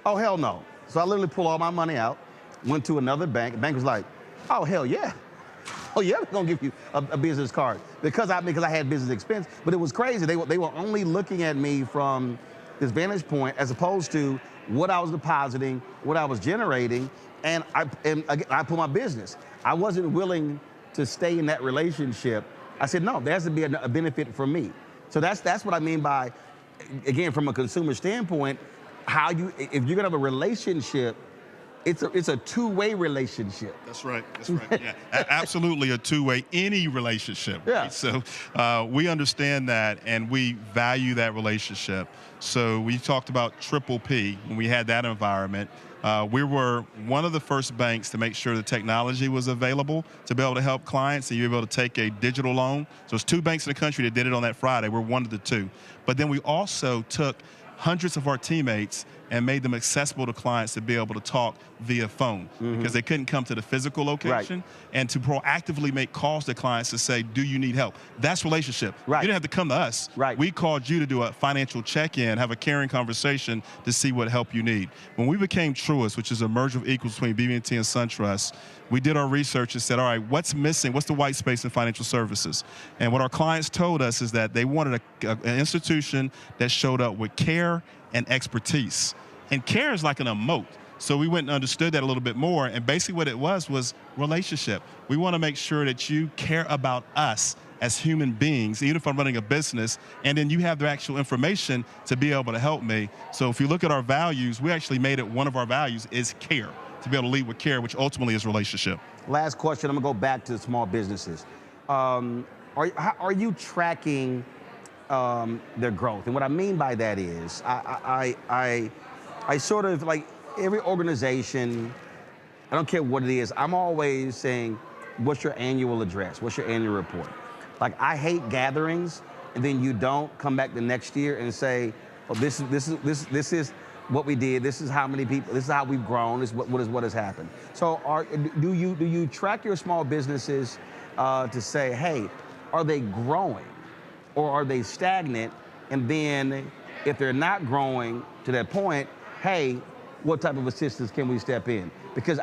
Oh, hell no. So I literally pulled all my money out, went to another bank. The bank was like, oh, hell yeah. Oh, yeah, we're going to give you a business card. Because I had business expense. But it was crazy. They were only looking at me from this vantage point as opposed to what I was depositing, what I was generating, and I put my business. I wasn't willing to stay in that relationship. I said, no, there has to be a benefit for me. So that's what I mean by, again, from a consumer standpoint, if you're gonna have a relationship, it's a two-way relationship. That's right. That's right. Yeah, absolutely a two-way, any relationship. Yeah. Right? So we understand that, and we value that relationship. So we talked about Triple P when we had that environment. We were one of the first banks to make sure the technology was available to be able to help clients and you were able to take a digital loan. So there's 2 banks in the country that did it on that Friday. We're one of the 2. But then we also took hundreds of our teammates and made them accessible to clients to be able to talk via phone because they couldn't come to the physical location, and to proactively make calls to clients to say, do you need help? That's relationship. You didn't have to come to us. We called you to do a financial check-in, have a caring conversation to see what help you need. When we became Truist, which is a merger of equals between BB&T and SunTrust, we did our research and said, all right, what's missing? What's the white space in financial services? And what our clients told us is that they wanted an institution that showed up with care and expertise. And care is like an emote. So we went and understood that a little bit more. And basically what it was relationship. We want to make sure that you care about us as human beings, even if I'm running a business, and then you have the actual information to be able to help me. So if you look at our values, we actually made it one of our values is care, to be able to lead with care, which ultimately is relationship. Last question, I'm gonna go back to the small businesses. Are you tracking their growth? And what I mean by that is, I sort of, like every organization, I don't care what it is, I'm always saying, what's your annual address? What's your annual report? Like, I hate gatherings, and then you don't come back the next year and say, oh, this is what we did, this is how many people, this is how we've grown, this is what has happened. So do you track your small businesses to say, hey, are they growing or are they stagnant? And then if they're not growing to that point, hey, what type of assistance can we step in? Because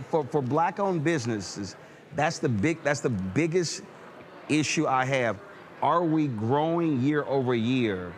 for Black-owned businesses, that's the biggest issue I have. Are we growing year over year,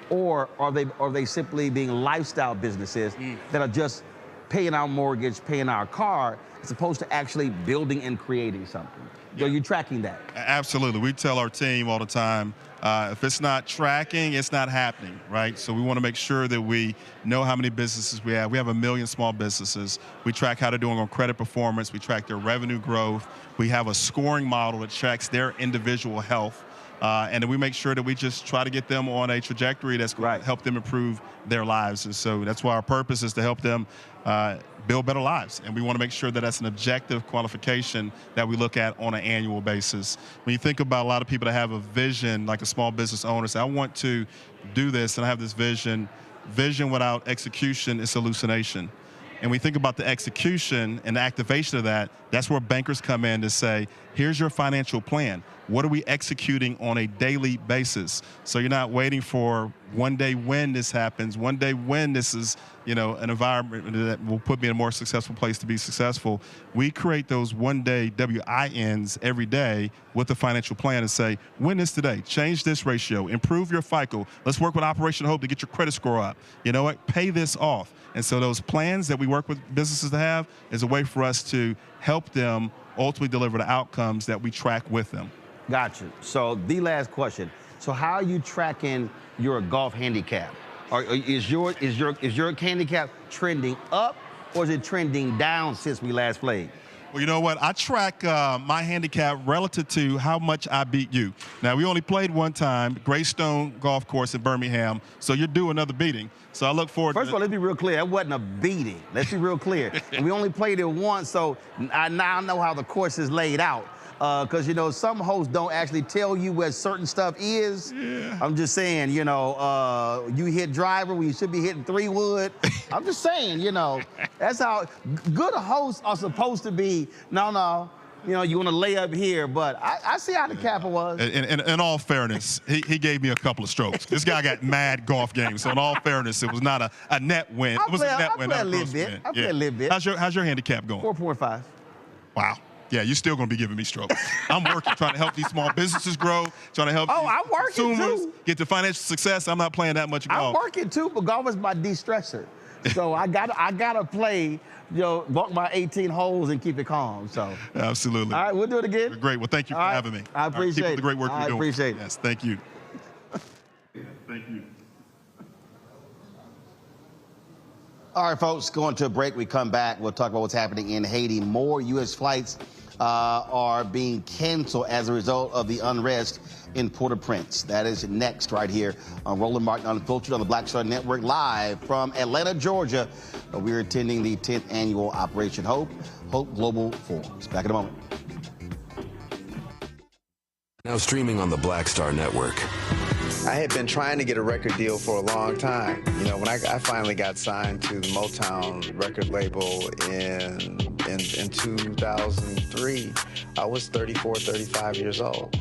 or are they simply being lifestyle businesses that are just paying our mortgage, paying our car, as opposed to actually building and creating something? Yeah. Are you tracking that? Absolutely. We tell our team all the time, if it's not tracking, it's not happening, right? So we want to make sure that we know how many businesses we have. We have 1 million small businesses. We track how they're doing on credit performance. We track their revenue growth. We have a scoring model that tracks their individual health. And then we make sure that we just try to get them on a trajectory that's going to help them improve their lives. And so that's why our purpose is to help them build better lives. And we want to make sure that that's an objective qualification that we look at on an annual basis. When you think about a lot of people that have a vision, like a small business owner, say, I want to do this and I have this vision. Vision without execution is hallucination. And we think about the execution and the activation of that, that's where bankers come in to say, here's your financial plan. What are we executing on a daily basis? So you're not waiting for one day when this happens, one day when this is, an environment that will put me in a more successful place to be successful. We create those one-day WINs every day with the financial plan and say, win this today, change this ratio, improve your FICO. Let's work with Operation Hope to get your credit score up. You know what? Pay this off. And so those plans that we work with businesses to have is a way for us to help them ultimately deliver the outcomes that we track with them. Gotcha. So the last question. So how are you tracking your golf handicap? Is your handicap trending up, or is it trending down since we last played? Well, you know what? I track my handicap relative to how much I beat you. Now, we only played one time, Greystone Golf Course in Birmingham, so you're due another beating. So I look forward to it. First of all, let's be real clear. That wasn't a beating. Let's be real clear. And we only played it once, so I now know how the course is laid out. Because, some hosts don't actually tell you where certain stuff is. Yeah. I'm just saying, you hit driver when you should be hitting 3-wood. I'm just saying, that's how good hosts are supposed to be. No, you know, you want to lay up here, but I see how the capper was. In all fairness, he gave me a couple of strokes. This guy got mad golf games, so in all fairness, it was not a net win. It was a net win, not a gross win. I play a little bit. How's your handicap going? 4.5. Wow. Yeah, you're still going to be giving me strokes. I'm working, trying to help these small businesses grow, trying to help consumers get to financial success. I'm not playing that much golf. I'm working too, but golf is my de-stressor. So I gotta play, you know, walk my 18 holes and keep it calm. So absolutely. All right, we'll do it again. Great. Well, thank you for having me. I appreciate it. Keep up the great work you're doing. I appreciate it. Yes, thank you. Thank you. All right, folks, going to a break. We come back. We'll talk about what's happening in Haiti. More U.S. flights are being canceled as a result of the unrest in Port-au-Prince. That is next right here on Roland Martin Unfiltered on the Black Star Network, live from Atlanta, Georgia. We're attending the 10th annual Operation Hope Global Forums. Back in a moment. Now streaming on the Black Star Network. I had been trying to get a record deal for a long time. You know, when I finally got signed to the Motown record label in 2003, I was 34, 35 years old.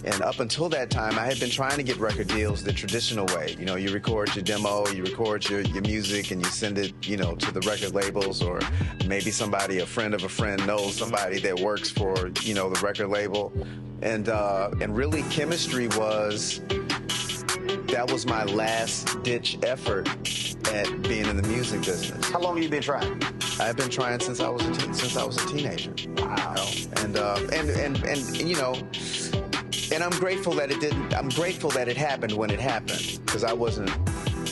And up until that time, I had been trying to get record deals the traditional way. You know, you record your demo, you record your music, and you send it, you know, to the record labels, or maybe somebody, a friend of a friend, knows somebody that works for, you know, the record label. And really, chemistry that was my last-ditch effort at being in the music business. How long have you been trying? I've been trying since I was a teenager. Wow. And you know, and I'm grateful that it didn't. I'm grateful that it happened when it happened, because I wasn't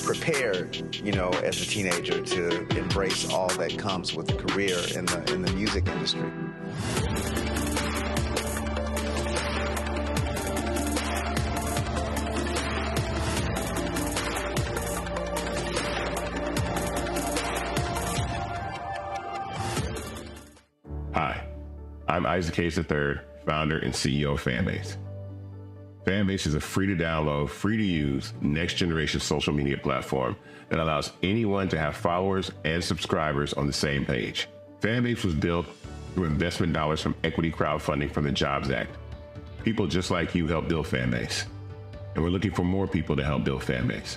prepared, you know, as a teenager to embrace all that comes with a career in the music industry. Hi, I'm Isaac Hayes III, founder and CEO of Fanbase. Fanbase is a free-to-download, free-to-use, next-generation social media platform that allows anyone to have followers and subscribers on the same page. Fanbase was built through investment dollars from equity crowdfunding from the Jobs Act. People just like you help build Fanbase, and we're looking for more people to help build Fanbase.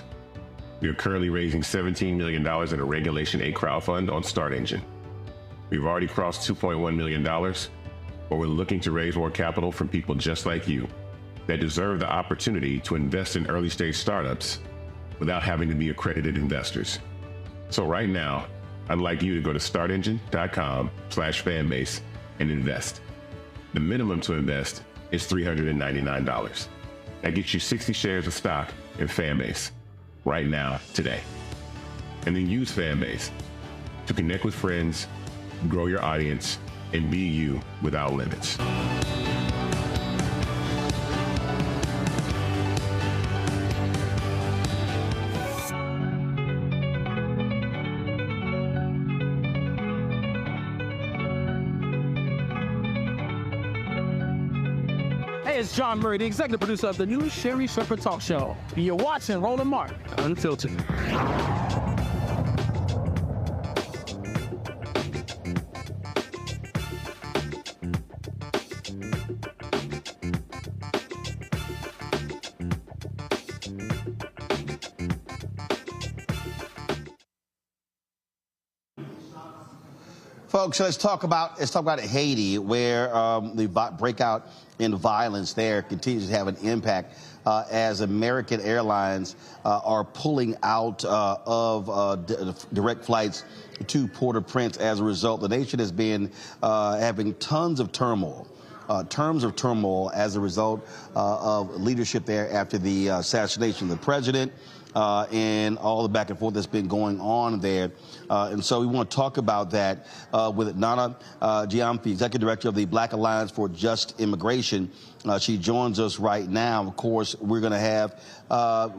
We are currently raising $17 million in a Regulation A crowdfund on StartEngine. We've already crossed $2.1 million, but we're looking to raise more capital from people just like you that deserve the opportunity to invest in early-stage startups without having to be accredited investors. So right now, I'd like you to go to startengine.com/fanbase and invest. The minimum to invest is $399. That gets you 60 shares of stock in Fanbase right now, today. And then use Fanbase to connect with friends, grow your audience, and be you without limits. Hey, it's John Murray, the executive producer of the new Sherry Shepherd Talk Show. You're watching Roland Martin Unfiltered. Folks, so let's talk about Haiti, where the breakout in violence there continues to have an impact as American airlines are pulling out of direct flights to Port-au-Prince. As a result, the nation has been having tons of turmoil. As a result of leadership there after the assassination of the president and all the back and forth that's been going on there. And so we want to talk about that with Nana Giampi, Executive Director of the Black Alliance for Just Immigration. She joins us right now. Of course, we're going to have,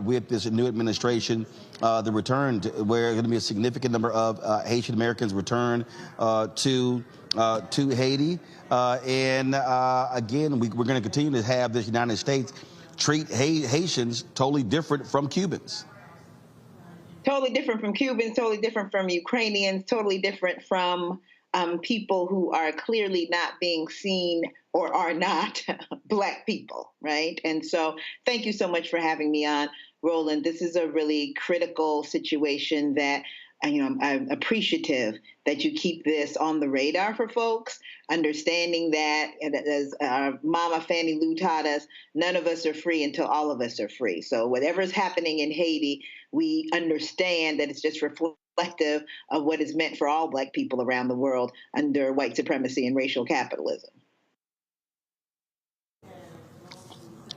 with this new administration, the return where going to be a significant number of Haitian Americans return to Haiti. And again, we're going to continue to have this United States treat Haitians totally different from Cubans. Totally different from Cubans, totally different from Ukrainians, totally different from people who are clearly not being seen or are not Black people, right? And so thank you so much for having me on, Roland. This is a really critical situation that I'm appreciative that you keep this on the radar for folks, understanding that, as Mama Fannie Lou taught us, none of us are free until all of us are free. So whatever's happening in Haiti, we understand that it's just reflective of what is meant for all Black people around the world under white supremacy and racial capitalism.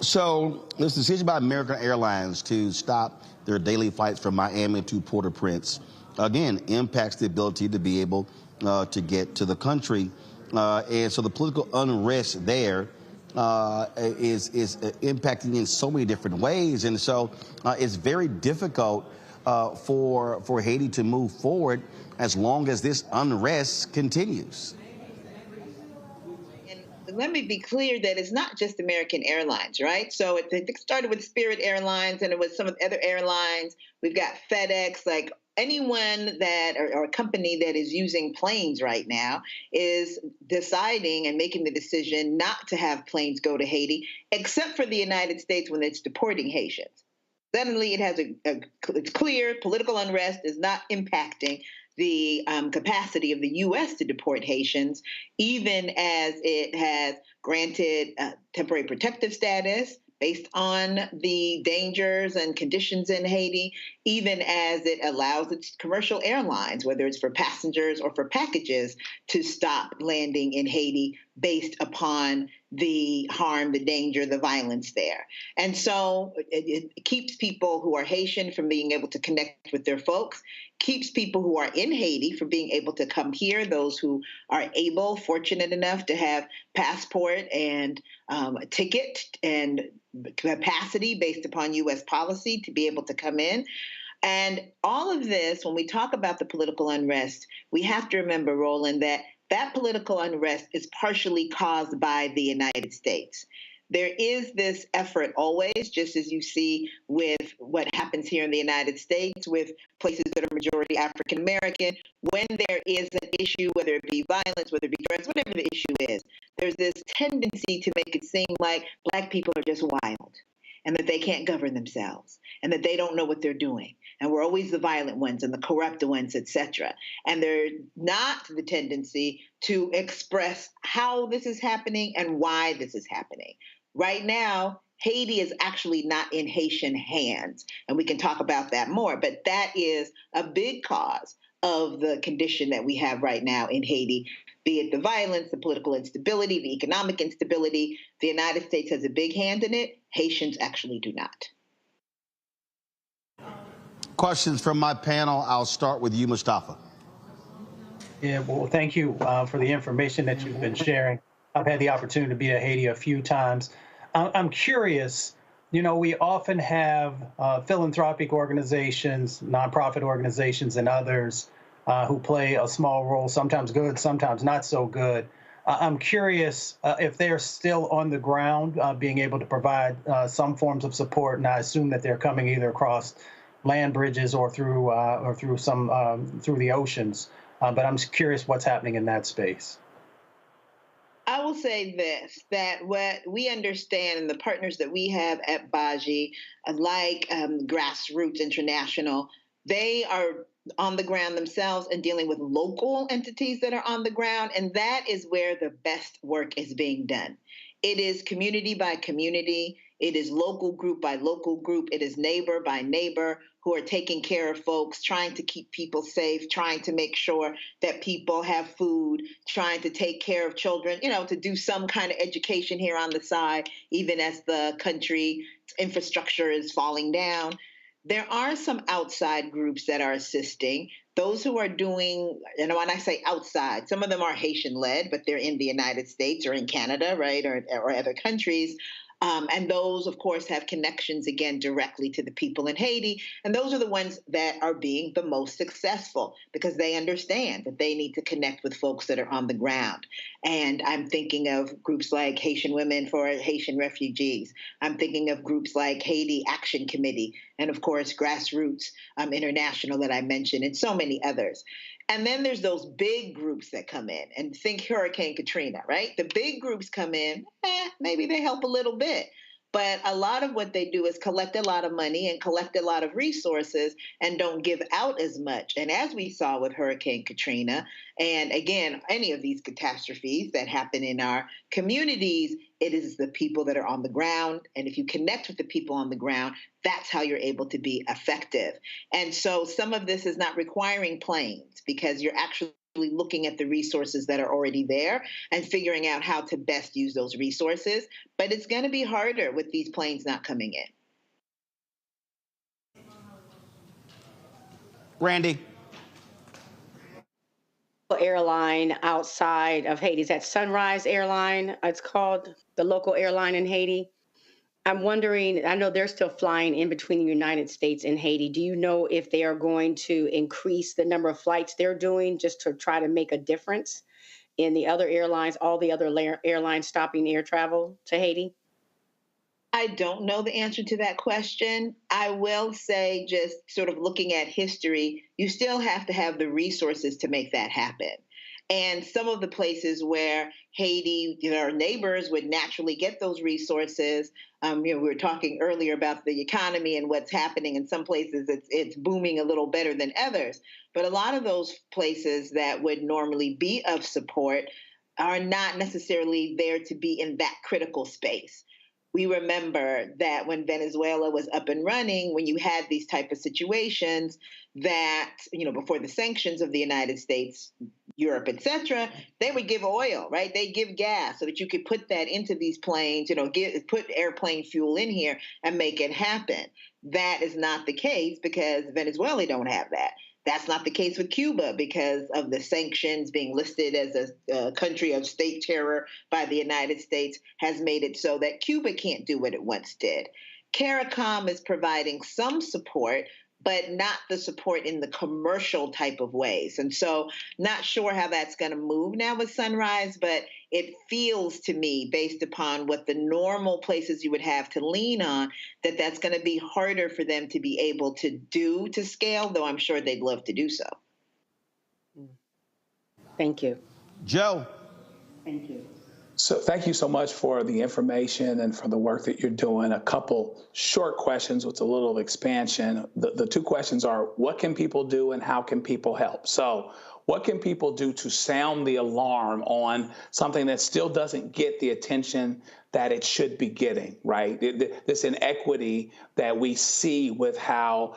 So this decision by American Airlines to stop their daily flights from Miami to Port-au-Prince, again, impacts the ability to be able to get to the country. And so the political unrest there is impacting in so many different ways. And so it's very difficult for Haiti to move forward as long as this unrest continues. Let me be clear that it's not just American Airlines, right? So it started with Spirit Airlines, and it was some of the other airlines. We've got FedEx, like anyone that, or a company that is using planes right now is deciding and making the decision not to have planes go to Haiti, except for the United States when it's deporting Haitians. Suddenly it has it's clear political unrest is not impacting the capacity of the U.S. to deport Haitians, even as it has granted temporary protective status based on the dangers and conditions in Haiti, even as it allows its commercial airlines, whether it's for passengers or for packages, to stop landing in Haiti based upon the harm, the danger, the violence there. And so it keeps people who are Haitian from being able to connect with their folks, keeps people who are in Haiti from being able to come here, those who are able, fortunate enough to have passport and a ticket and capacity based upon U.S. policy to be able to come in. And all of this, when we talk about the political unrest, we have to remember, Roland, that political unrest is partially caused by the United States. There is this effort always, just as you see with what happens here in the United States, with places that are majority African American, when there is an issue, whether it be violence, whether it be drugs, whatever the issue is, there's this tendency to make it seem like Black people are just wild and that they can't govern themselves and that they don't know what they're doing. And we're always the violent ones and the corrupt ones, et cetera. And there's not the tendency to express how this is happening and why this is happening. Right now, Haiti is actually not in Haitian hands, and we can talk about that more, but that is a big cause of the condition that we have right now in Haiti, be it the violence, the political instability, the economic instability. The United States has a big hand in it. Haitians actually do not. Questions from my panel. I'll start with you, Mustafa. Yeah, well, thank you for the information that you've been sharing. I've had the opportunity to be to Haiti a few times. I'm curious, we often have philanthropic organizations, nonprofit organizations, and others who play a small role, sometimes good, sometimes not so good. I'm curious if they're still on the ground, being able to provide some forms of support, and I assume that they're coming either across land bridges or through the oceans. But I'm curious what's happening in that space. I will say this, that what we understand and the partners that we have at Baji, like Grassroots International, they are on the ground themselves and dealing with local entities that are on the ground. And that is where the best work is being done. It is community by community. It is local group by local group. It is neighbor by neighbor who are taking care of folks, trying to keep people safe, trying to make sure that people have food, trying to take care of children, to do some kind of education here on the side, even as the country infrastructure is falling down. There are some outside groups that are assisting. Those who are doing, and when I say outside, some of them are Haitian-led, but they're in the United States or in Canada, right, or other countries. And those, of course, have connections, again, directly to the people in Haiti. And those are the ones that are being the most successful because they understand that they need to connect with folks that are on the ground. And I'm thinking of groups like Haitian Women for Haitian Refugees. I'm thinking of groups like Haiti Action Committee and, of course, Grassroots International that I mentioned and so many others. And then there's those big groups that come in, and think Hurricane Katrina, right? The big groups come in, maybe they help a little bit. But a lot of what they do is collect a lot of money and collect a lot of resources and don't give out as much. And as we saw with Hurricane Katrina, and again, any of these catastrophes that happen in our communities, it is the people that are on the ground. And if you connect with the people on the ground, that's how you're able to be effective. And so some of this is not requiring planes, because you're actually looking at the resources that are already there and figuring out how to best use those resources. But it's going to be harder with these planes not coming in. Randy. Airline outside of Haiti. Is that Sunrise Airline? It's called the local airline in Haiti. I'm wondering, I know they're still flying in between the United States and Haiti. Do you know if they are going to increase the number of flights they're doing just to try to make a difference in the other airlines, all the other airlines stopping air travel to Haiti? I don't know the answer to that question. I will say, just sort of looking at history, you still have to have the resources to make that happen. And some of the places where Haiti, our neighbors, would naturally get those resources. We were talking earlier about the economy and what's happening. In some places, it's booming a little better than others. But a lot of those places that would normally be of support are not necessarily there to be in that critical space. We remember that when Venezuela was up and running, when you had these type of situations that, before the sanctions of the United States, Europe, et cetera, they would give oil, right? They give gas so that you could put that into these planes, put airplane fuel in here and make it happen. That is not the case because Venezuela don't have that. That's not the case with Cuba because of the sanctions being listed as a country of state terror by the United States has made it so that Cuba can't do what it once did. CARICOM is providing some support, but not the support in the commercial type of ways. And so not sure how that's going to move now with Sunrise, but it feels to me, based upon what the normal places you would have to lean on, that that's going to be harder for them to be able to do to scale, though I'm sure they'd love to do so. Thank you. Joe. Thank you. So thank you so much for the information and for the work that you're doing. A couple short questions with a little expansion. The two questions are, what can people do and how can people help? So what can people do to sound the alarm on something that still doesn't get the attention that it should be getting, right? This inequity that we see with how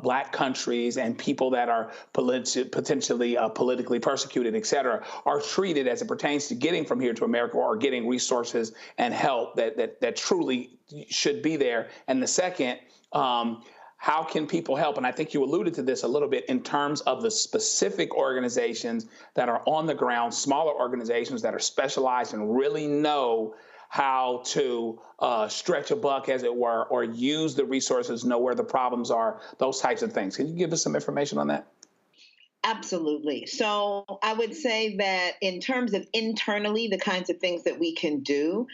Black countries and people that are potentially politically persecuted, et cetera, are treated as it pertains to getting from here to America or getting resources and help that truly should be there. And the second, how can people help? And I think you alluded to this a little bit in terms of the specific organizations that are on the ground, smaller organizations that are specialized and really know how to stretch a buck, as it were, or use the resources, know where the problems are, those types of things. Can you give us some information on that? Absolutely. So I would say that in terms of internally, the kinds of things that we can do,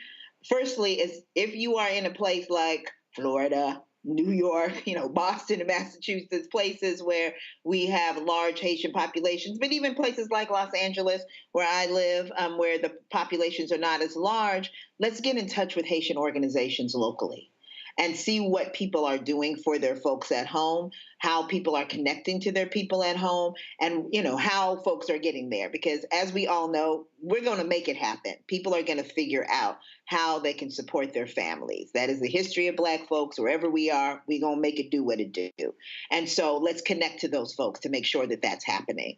firstly, is if you are in a place like Florida, New York, Boston and Massachusetts, places where we have large Haitian populations, but even places like Los Angeles, where I live, where the populations are not as large, let's get in touch with Haitian organizations locally and see what people are doing for their folks at home, how people are connecting to their people at home, and how folks are getting there. Because as we all know, we're going to make it happen. People are going to figure out how they can support their families. That is the history of Black folks. Wherever we are, we're going to make it do what it do. And so let's connect to those folks to make sure that that's happening.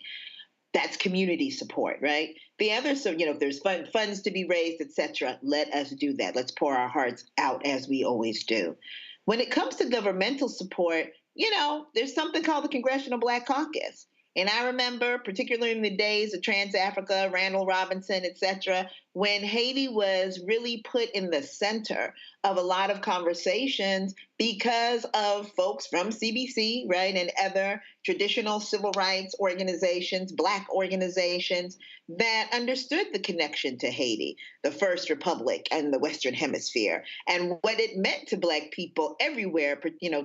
That's community support, right? The other, if there's funds to be raised, et cetera, let us do that. Let's pour our hearts out as we always do. When it comes to governmental support, there's something called the Congressional Black Caucus. And I remember, particularly in the days of Trans-Africa, Randall Robinson, et cetera, when Haiti was really put in the center of a lot of conversations because of folks from CBC, right, and other traditional civil rights organizations, Black organizations that understood the connection to Haiti, the First Republic and the Western Hemisphere, and what it meant to Black people everywhere,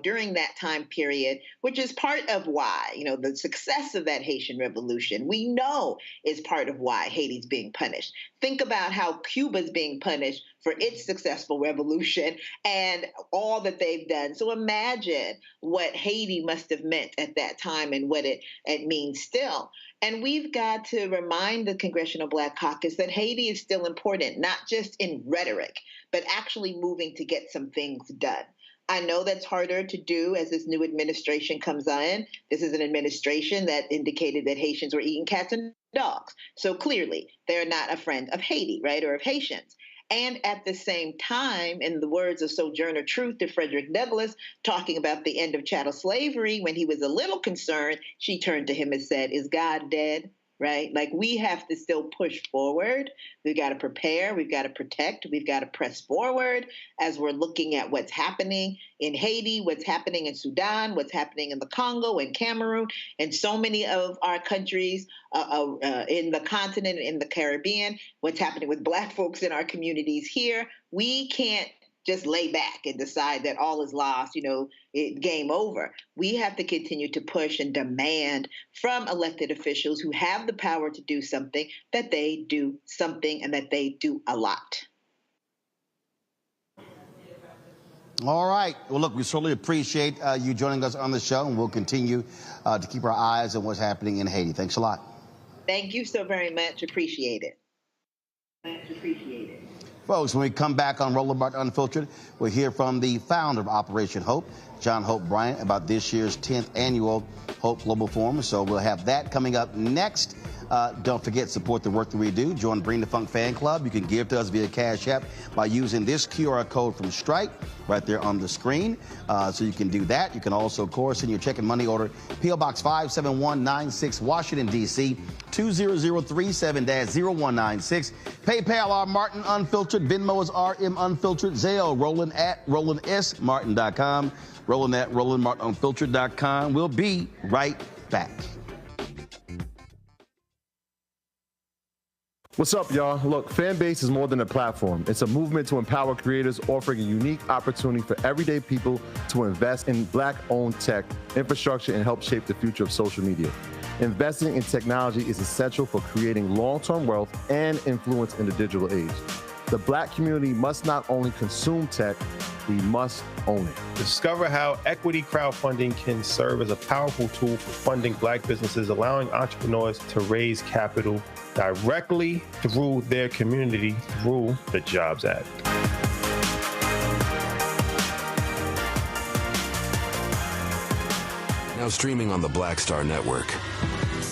during that time period, which is part of why, the success of that Haitian Revolution, we know is part of why Haiti's being punished. Think about how Cuba's being punished for its successful revolution and all that they've done. So imagine what Haiti must have meant at that time and what it means still. And we've got to remind the Congressional Black Caucus that Haiti is still important, not just in rhetoric, but actually moving to get some things done. I know that's harder to do as this new administration comes in. This is an administration that indicated that Haitians were eating cats and dogs. So clearly, they're not a friend of Haiti, right, or of Haitians. And at the same time, in the words of Sojourner Truth to Frederick Douglass, talking about the end of chattel slavery, when he was a little concerned, she turned to him and said, "Is God dead?" Right? Like, we have to still push forward. We've got to prepare. We've got to protect. We've got to press forward as we're looking at what's happening in Haiti, what's happening in Sudan, what's happening in the Congo and Cameroon, and so many of our countries in the continent, in the Caribbean, what's happening with Black folks in our communities here. We can't just lay back and decide that all is lost, game over. We have to continue to push and demand from elected officials who have the power to do something, that they do something and that they do a lot. All right. Well, look, we certainly appreciate you joining us on the show, and we'll continue to keep our eyes on what's happening in Haiti. Thanks a lot. Thank you so very much. Appreciate it. Folks, when we come back on Roland Martin Unfiltered, we'll hear from the founder of Operation Hope, John Hope Bryant, about this year's 10th annual Hope Global Forum. So we'll have that coming up next. Don't forget, support the work that we do. Join Bring the Funk Fan Club. You can give to us via Cash App by using this QR code from Stripe right there on the screen. So you can do that. You can also, of course, send your check and money order, P.O. Box 57196, Washington, D.C., 20037-0196. PayPal, R. Martin Unfiltered. Venmo is RM Unfiltered. Zelle, Roland at RolandSMartin.com. Roland at RolandMartinUnfiltered.com. We'll be right back. What's up, y'all? Look, Fanbase is more than a platform. It's a movement to empower creators, offering a unique opportunity for everyday people to invest in Black-owned tech, infrastructure, and help shape the future of social media. Investing in technology is essential for creating long-term wealth and influence in the digital age. The Black community must not only consume tech, we must own it. Discover how equity crowdfunding can serve as a powerful tool for funding Black businesses, allowing entrepreneurs to raise capital directly through their community through the Jobs Act. Now streaming on the Black Star Network.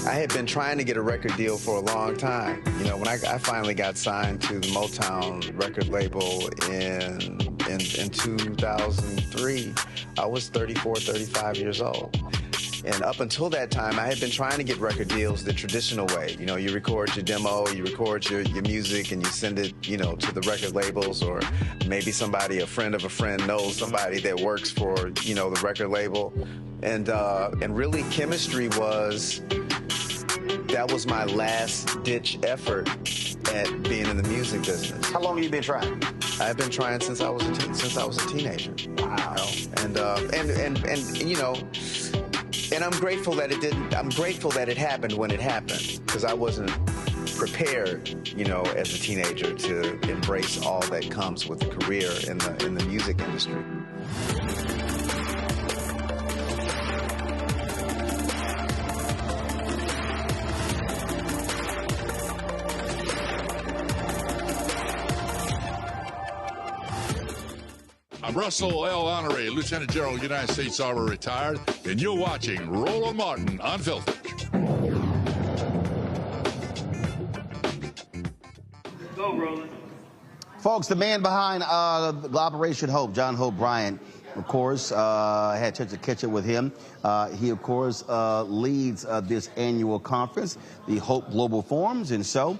I had been trying to get a record deal for a long time. When I finally got signed to the Motown record label in 2003, I was 34, 35 years old. And up until that time, I had been trying to get record deals the traditional way. You record your demo, you record your music, and you send it, to the record labels, or maybe somebody, a friend of a friend, knows somebody that works for, the record label. And really, chemistry that was my last-ditch effort at being in the music business. How long have you been trying? I've been trying since I was a teenager. Wow. And I'm grateful that it didn't. I'm grateful that it happened when it happened, because I wasn't prepared, as a teenager to embrace all that comes with a career in the music industry. I'm Russell L. Honoré, Lieutenant General, United States Army, retired, and you're watching Roland Martin Unfiltered. Go, Roland. Folks, the man behind Operation Hope, John Hope Bryant, of course, had a chance to catch up with him. He, of course, leads this annual conference, the Hope Global Forums, and so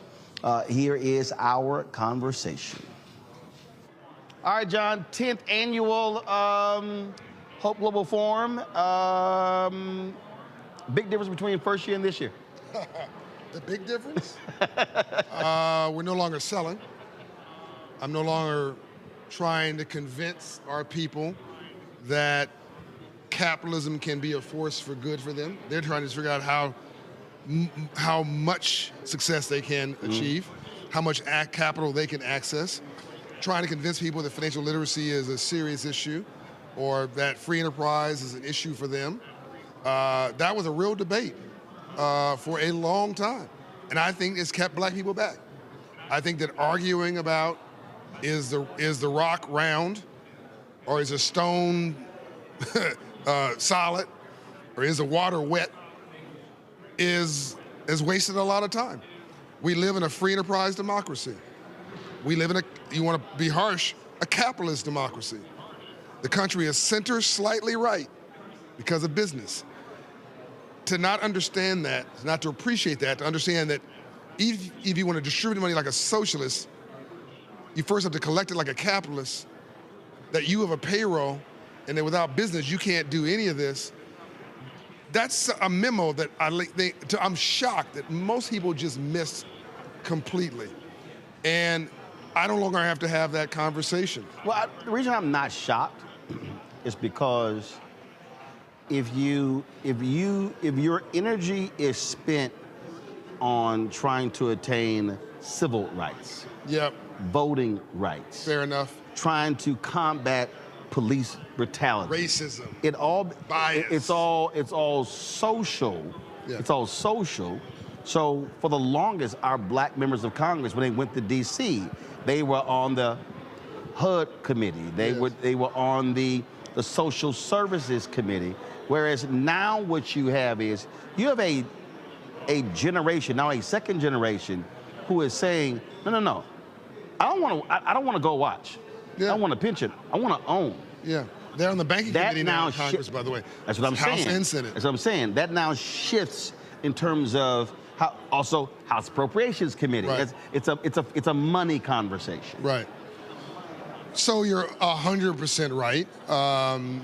here is our conversation. All right, John, 10th annual Hope Global Forum. Big difference between first year and this year. The big difference? We're no longer selling. I'm no longer trying to convince our people that capitalism can be a force for good for them. They're trying to figure out how much success they can achieve, how much capital they can access, trying to convince people that financial literacy is a serious issue or that free enterprise is an issue for them. That was a real debate for a long time. And I think it's kept black people back. I think that arguing about is the rock round or is a stone solid or is the water wet is wasted a lot of time. We live in a free enterprise democracy. We live in you want to be harsh, a capitalist democracy. The country is center slightly right because of business. To not understand that, not to appreciate that, to understand that if you want to distribute money like a socialist, you first have to collect it like a capitalist, that you have a payroll, and that without business, you can't do any of this. That's a memo that I'm shocked that most people just miss completely. And I no longer have to have that conversation. Well, the reason I'm not shocked is because if your energy is spent on trying to attain civil rights, voting rights, fair enough, trying to combat police brutality, racism, bias, it's all social. Yeah. It's all social. So for the longest, our black members of Congress, when they went to D.C., they were on the HUD committee. They were on the Social Services Committee. Whereas now what you have is you have a generation, now a second generation, who is saying, no, I don't want to go watch. I don't want a pension. I want to own. Yeah, they're on the banking committee now in Congress, by the way. That's what I'm saying. House and Senate. That's what I'm saying. That now shifts in terms of also House Appropriations Committee. Right. It's a money conversation. Right. So you're 100% right.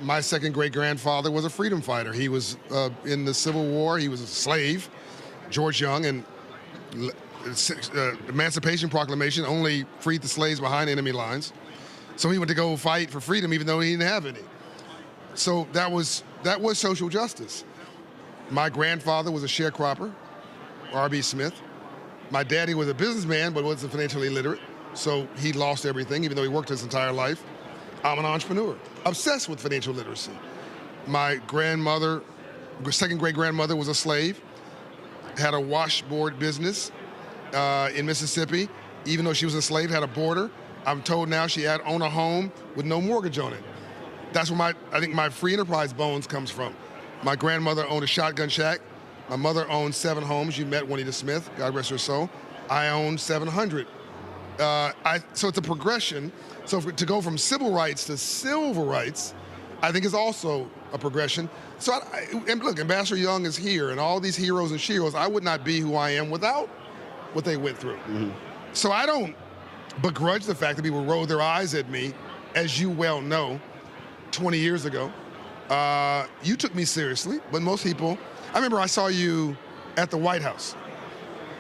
My second great-grandfather was a freedom fighter. He was in the Civil War. He was a slave, George Young, and Emancipation Proclamation only freed the slaves behind enemy lines. So he went to go fight for freedom even though he didn't have any. So that was social justice. My grandfather was a sharecropper, R.B. Smith. My daddy was a businessman but wasn't financially literate. So he lost everything, even though he worked his entire life. I'm an entrepreneur, obsessed with financial literacy. My grandmother, second great-grandmother, was a slave, had a washboard business in Mississippi. Even though she was a slave, had a boarder. I'm told now she had owned a home with no mortgage on it. That's where I think my free enterprise bones comes from. My grandmother owned a shotgun shack. My mother owned 7 homes. You met Juanita Smith, God rest her soul. I owned 700. So it's a progression. So to go from civil rights to civil rights, I think is also a progression. So and look, Ambassador Young is here, and all these heroes and sheroes. I would not be who I am without what they went through. Mm-hmm. So I don't begrudge the fact that people roll their eyes at me, as you well know, 20 years ago. You took me seriously, but most people, I remember I saw you at the White House,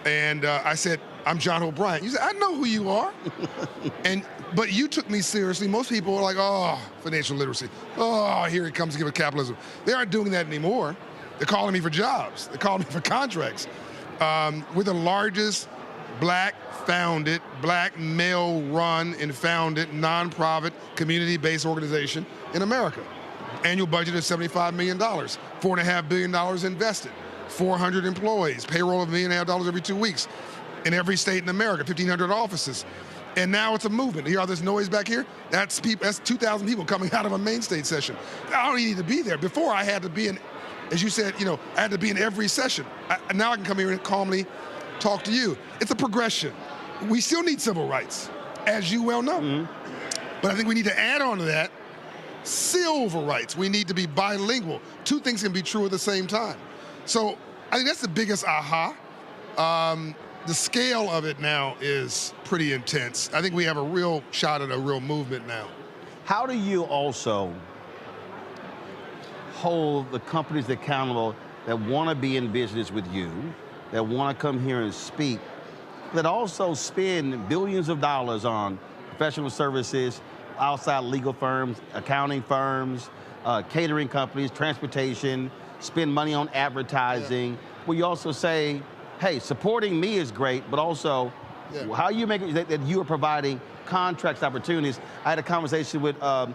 and I said, I'm John O'Brien. You said, I know who you are. But you took me seriously. Most people are like, oh, financial literacy. Oh, here it comes again with capitalism. They aren't doing that anymore. They're calling me for jobs. They're calling me for contracts. We're the largest black-founded, black male-run and founded, nonprofit, community-based organization in America. Annual budget is $75 million, $4.5 billion invested, 400 employees, payroll of $1.5 million every 2 weeks. In every state in America, 1,500 offices. And now it's a movement. You hear all this noise back here? That's 2,000 people coming out of a main state session. I don't need to be there. Before I had to be in, as you said, I had to be in every session. Now I can come here and calmly talk to you. It's a progression. We still need civil rights, as you well know. Mm-hmm. But I think we need to add on to that civil rights. We need to be bilingual. Two things can be true at the same time. So I think that's the biggest aha. the scale of it now is pretty intense. I think we have a real shot at a real movement now. How do you also hold the companies accountable that want to be in business with you, that want to come here and speak, that also spend billions of dollars on professional services, outside legal firms, accounting firms, catering companies, transportation, spend money on advertising, where you also say, hey, supporting me is great, but also how you make it that you are providing contracts opportunities. I had a conversation with Dante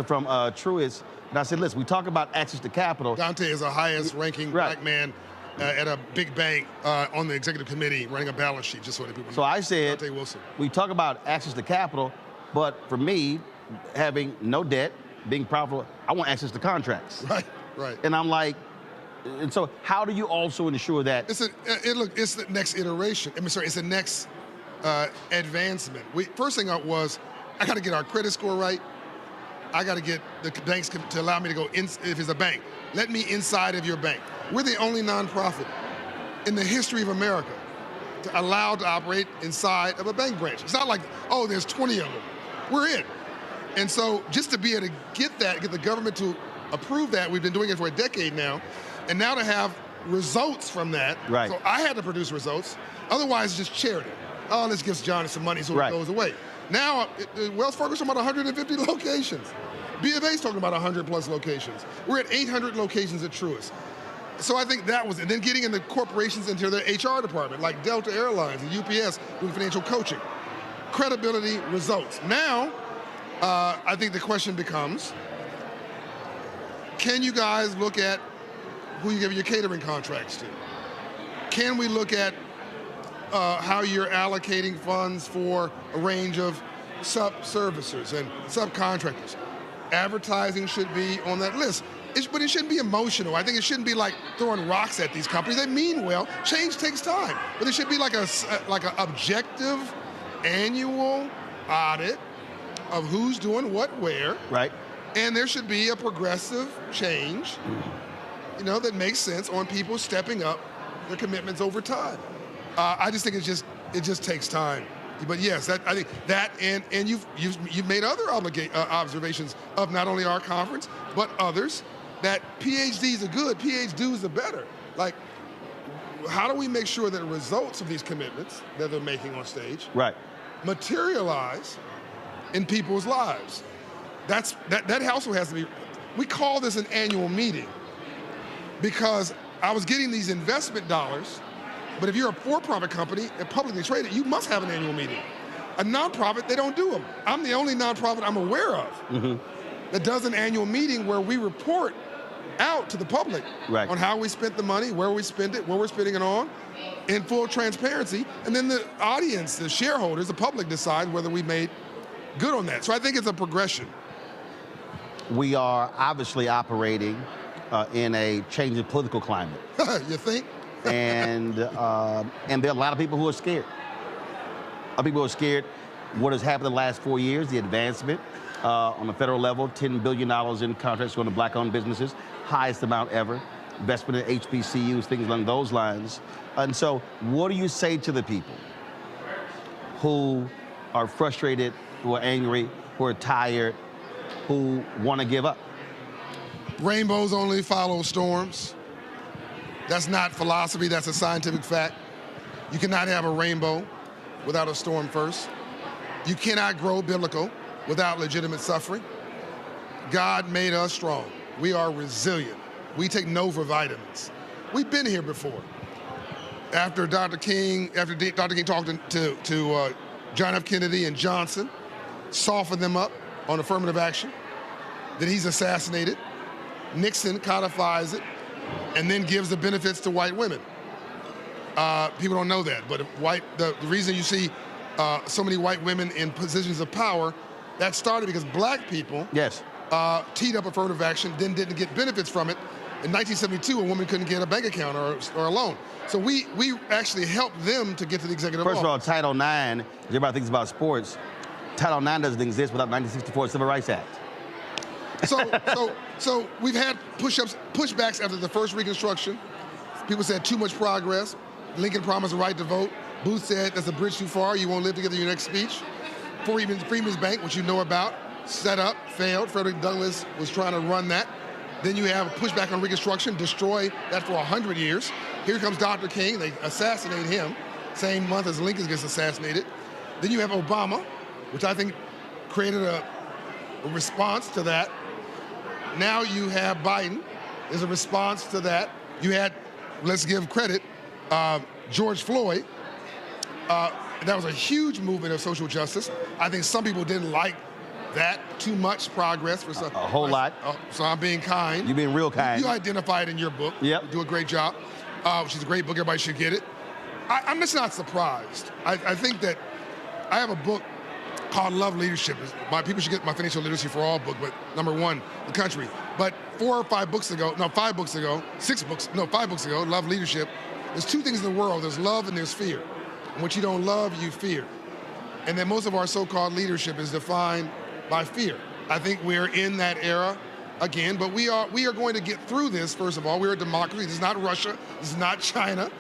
from Truist, and I said, listen, we talk about access to capital. Dante is the highest ranking black man at a big bank on the executive committee running a balance sheet, just so that people know. So I said, Dante Wilson. We talk about access to capital, but for me, having no debt, being profitable, I want access to contracts. Right. And I'm like, and so how do you also ensure that? It's the next iteration. It's the next advancement. First thing was, I got to get our credit score right. I got to get the banks to allow me to go in, if it's a bank, let me inside of your bank. We're the only nonprofit in the history of America allowed to operate inside of a bank branch. It's not like, oh, there's 20 of them. We're in. And so just to be able to get the government to approve that, we've been doing it for a decade now, and now to have results from that. Right. So I had to produce results. Otherwise, it's just charity. Oh, let's give Johnny some money so it goes away. Now, Wells Fargo's talking about 150 locations. B of A's talking about 100 plus locations. We're at 800 locations at Truist. So I think that was it. Then getting in the corporations into their HR department, like Delta Airlines and UPS doing financial coaching. Credibility, results. Now, I think the question becomes, can you guys look at who you give your catering contracts to? Can we look at how you're allocating funds for a range of sub-servicers and subcontractors? Advertising should be on that list. But it shouldn't be emotional. I think it shouldn't be like throwing rocks at these companies. They mean well. Change takes time. But it should be like an objective annual audit of who's doing what where. Right. And there should be a progressive change, that makes sense on people stepping up their commitments over time. I just think it just takes time. But yes, I think that and you've made other observations of not only our conference but others, that PhDs are good, PhDs are better. Like, how do we make sure that the results of these commitments that they're making on stage materialize in people's lives? That also has to be. We call this an annual meeting because I was getting these investment dollars. But if you're a for-profit company and publicly traded, you must have an annual meeting. A nonprofit, they don't do them. I'm the only nonprofit I'm aware of that does an annual meeting where we report out to the public on how we spent the money, where we spent it, what we're spending it on, in full transparency. And then the audience, the shareholders, the public decide whether we made good on that. So I think it's a progression. We are obviously operating in a changing political climate. You think? And there are a lot of people who are scared. A lot of people who are scared what has happened in the last 4 years, the advancement on the federal level, $10 billion in contracts going to black-owned businesses, highest amount ever, investment in HBCUs, things along those lines. And so what do you say to the people who are frustrated, who are angry, who are tired, who want to give up? Rainbows only follow storms. That's not philosophy, that's a scientific fact. You cannot have a rainbow without a storm first. You cannot grow biblical without legitimate suffering. God made us strong. We are resilient. We take no for vitamins. We've been here before. After Dr. King talked to John F. Kennedy and Johnson, softened them up on affirmative action, then he's assassinated. Nixon codifies it, and then gives the benefits to white women. People don't know that, but the reason you see so many white women in positions of power, that started because black people teed up affirmative action, then didn't get benefits from it. In 1972, a woman couldn't get a bank account or a loan. So we actually helped them to get to the executive office. First of all, Title IX, everybody thinks about sports, Title IX doesn't exist without the 1964 Civil Rights Act. So we've had pushbacks after the first Reconstruction. People said too much progress. Lincoln promised the right to vote. Booth said that's a bridge too far. You won't live together in your next speech. Freeman's Bank, which you know about, set up, failed. Frederick Douglass was trying to run that. Then you have a pushback on Reconstruction, destroy that for 100 years. Here comes Dr. King. They assassinate him, same month as Lincoln gets assassinated. Then you have Obama, which I think created a response to that. Now you have Biden as a response to that. You had, let's give credit, George Floyd. That was a huge movement of social justice. I think some people didn't like that, too much progress for some. A whole lot. So I'm being kind. You're being real kind. You identify it in your book. Yep. You do a great job. Which is a great book. Everybody should get it. I'm just not surprised. I think that I have a book called Love Leadership. People should get my Financial Literacy for All book, but #1, the country. But 5 books ago, Love Leadership, there's 2 things in the world. There's love and there's fear. And what you don't love, you fear. And then most of our so-called leadership is defined by fear. I think we're in that era again, but we are going to get through this. First of all, we're a democracy. This is not Russia. This is not China.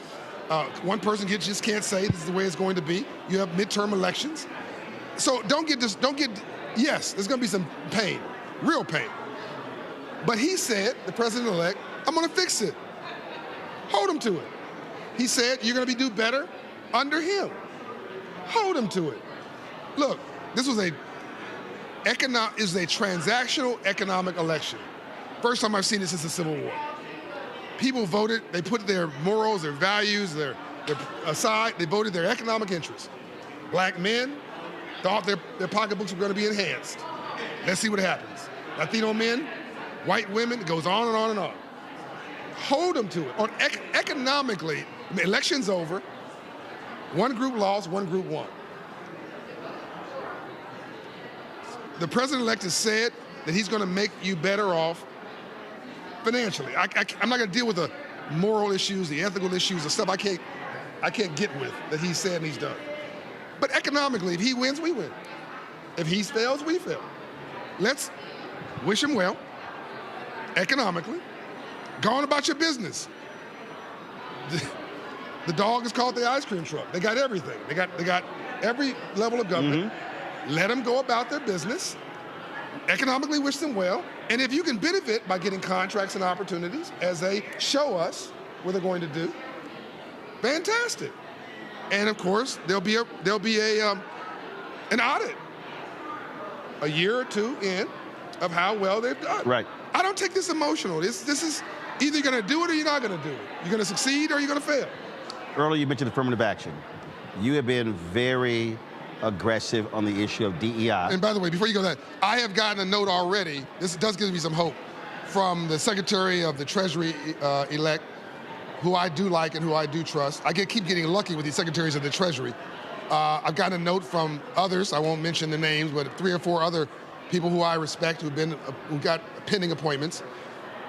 One person just can't say this is the way it's going to be. You have midterm elections. So yes, there's going to be some pain, real pain. But he said, the president-elect, I'm going to fix it. Hold him to it. He said, you're going to do better under him. Hold him to it. Look, this was a transactional economic election. First time I've seen it since the Civil War. People voted, they put their morals, their values, their aside, they voted their economic interests. Black men thought their pocketbooks were going to be enhanced. Let's see what happens. Latino men, white women, it goes on and on and on. Hold them to it. Economically, the election's over. One group lost, one group won. The president-elect has said that he's going to make you better off financially. I'm not going to deal with the moral issues, the ethical issues, the stuff I can't get with that he said and he's done. But economically, if he wins, we win. If he fails, we fail. Let's wish him well, economically. Go on about your business. The dog is called the ice cream truck. They got everything. They got every level of government. Mm-hmm. Let them go about their business. Economically wish them well. And if you can benefit by getting contracts and opportunities as they show us what they're going to do, fantastic. And of course, there'll be an audit a year or 2 in of how well they've done. Right. I don't take this emotional. This is either you're going to do it or you're not going to do it. You're going to succeed or you're going to fail. Earlier you mentioned affirmative action. You have been very aggressive on the issue of DEI. And by the way, before you go that, I have gotten a note already, this does give me some hope, from the Secretary of the Treasury elect, who I do like and who I do trust. I keep getting lucky with these secretaries of the Treasury. I've gotten a note from others, I won't mention the names, but 3 or 4 other people who I respect who got pending appointments.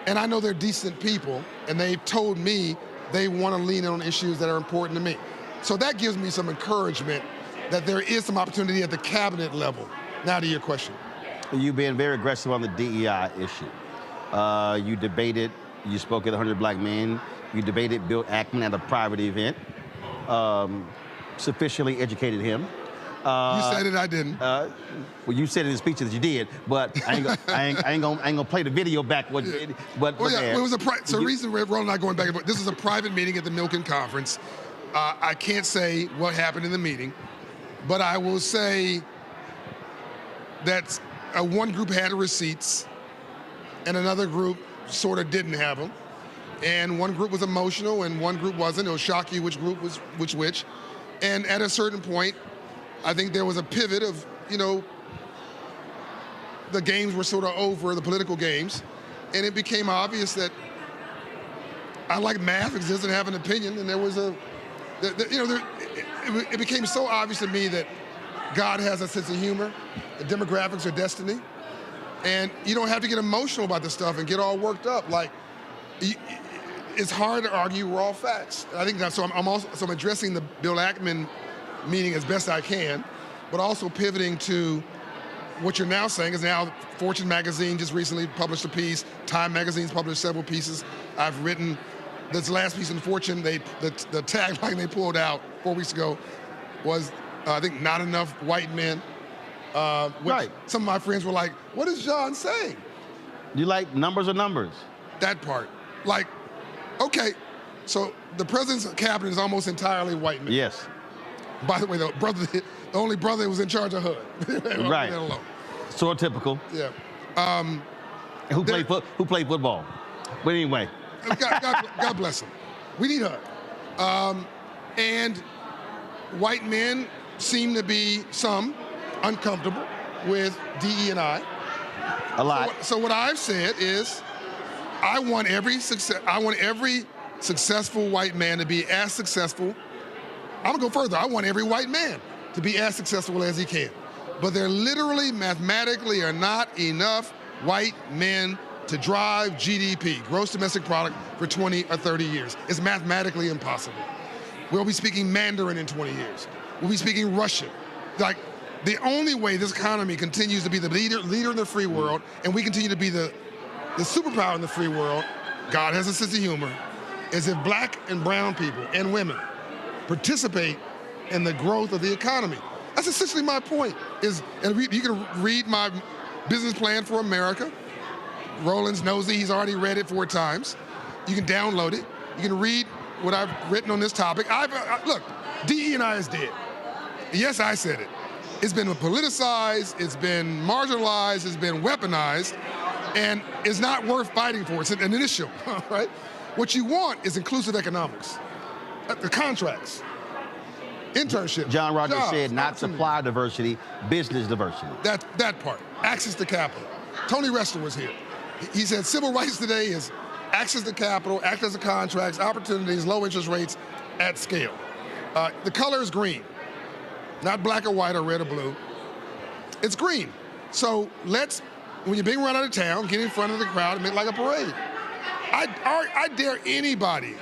And I know they're decent people, and they've told me they want to lean in on issues that are important to me. So that gives me some encouragement that there is some opportunity at the cabinet level. Now to your question. You've been very aggressive on the DEI issue. You debated, you spoke at 100 Black Men, you debated Bill Ackman at a private event, sufficiently educated him. You said it, I didn't. Well, you said in the speech that you did, but I ain't gonna play the video back. But it was so the reason Roland and I going back and forth, this is a private meeting at the Milken Conference. I can't say what happened in the meeting, but I will say that one group had receipts and another group sort of didn't have them. And one group was emotional and one group wasn't. It'll shock you which group was which. And at a certain point, I think there was a pivot of, the games were sort of over, the political games, and it became obvious that I like math because it doesn't have an opinion, and there was it became so obvious to me that God has a sense of humor, the demographics are destiny, and you don't have to get emotional about this stuff and get all worked up. Like, it's hard to argue raw facts. I think that's, so I'm addressing the Bill Ackman meeting as best I can, but also pivoting to what you're now saying is now Fortune magazine just recently published a piece, Time magazine's published several pieces. I've written this last piece in Fortune, the tagline they pulled out 4 weeks ago was, I think, not enough white men. Which some of my friends were like, what is John saying? You like numbers or numbers? That part. Like, okay, so the president's cabinet is almost entirely white men. Yes. By the way, the only brother that was in charge of HUD. Right. So typical. Yeah. Who played football? But anyway. God bless him. We need HUD. And white men seem to be uncomfortable with DE&I. A lot. So what I've said is, I want every successful white man to be as successful. I'm gonna go further. I want every white man to be as successful as he can. But there literally, mathematically, are not enough white men to drive GDP, gross domestic product, for 20 or 30 years. It's mathematically impossible. We'll be speaking Mandarin in 20 years. We'll be speaking Russian. Like, the only way this economy continues to be the leader in the free world, and we continue to be the superpower in the free world, God has a sense of humor, is if black and brown people and women participate in the growth of the economy. That's essentially my point. You can read my business plan for America. Roland's nosy, he's already read it 4 times. You can download it. You can read what I've written on this topic. Look, DE&I is dead. Yes, I said it. It's been politicized, it's been marginalized, it's been weaponized, and it's not worth fighting for. It's an initial, right? What you want is inclusive economics, the contracts, internship. John Rogers jobs, said not supply diversity, business diversity. That part, access to capital. Tony Ressler was here. He said civil rights today is access to capital, access to contracts, opportunities, low interest rates at scale. The color is green, not black or white or red or blue. It's green. So when you're being run out of town, get in front of the crowd and make like a parade. I dare anybody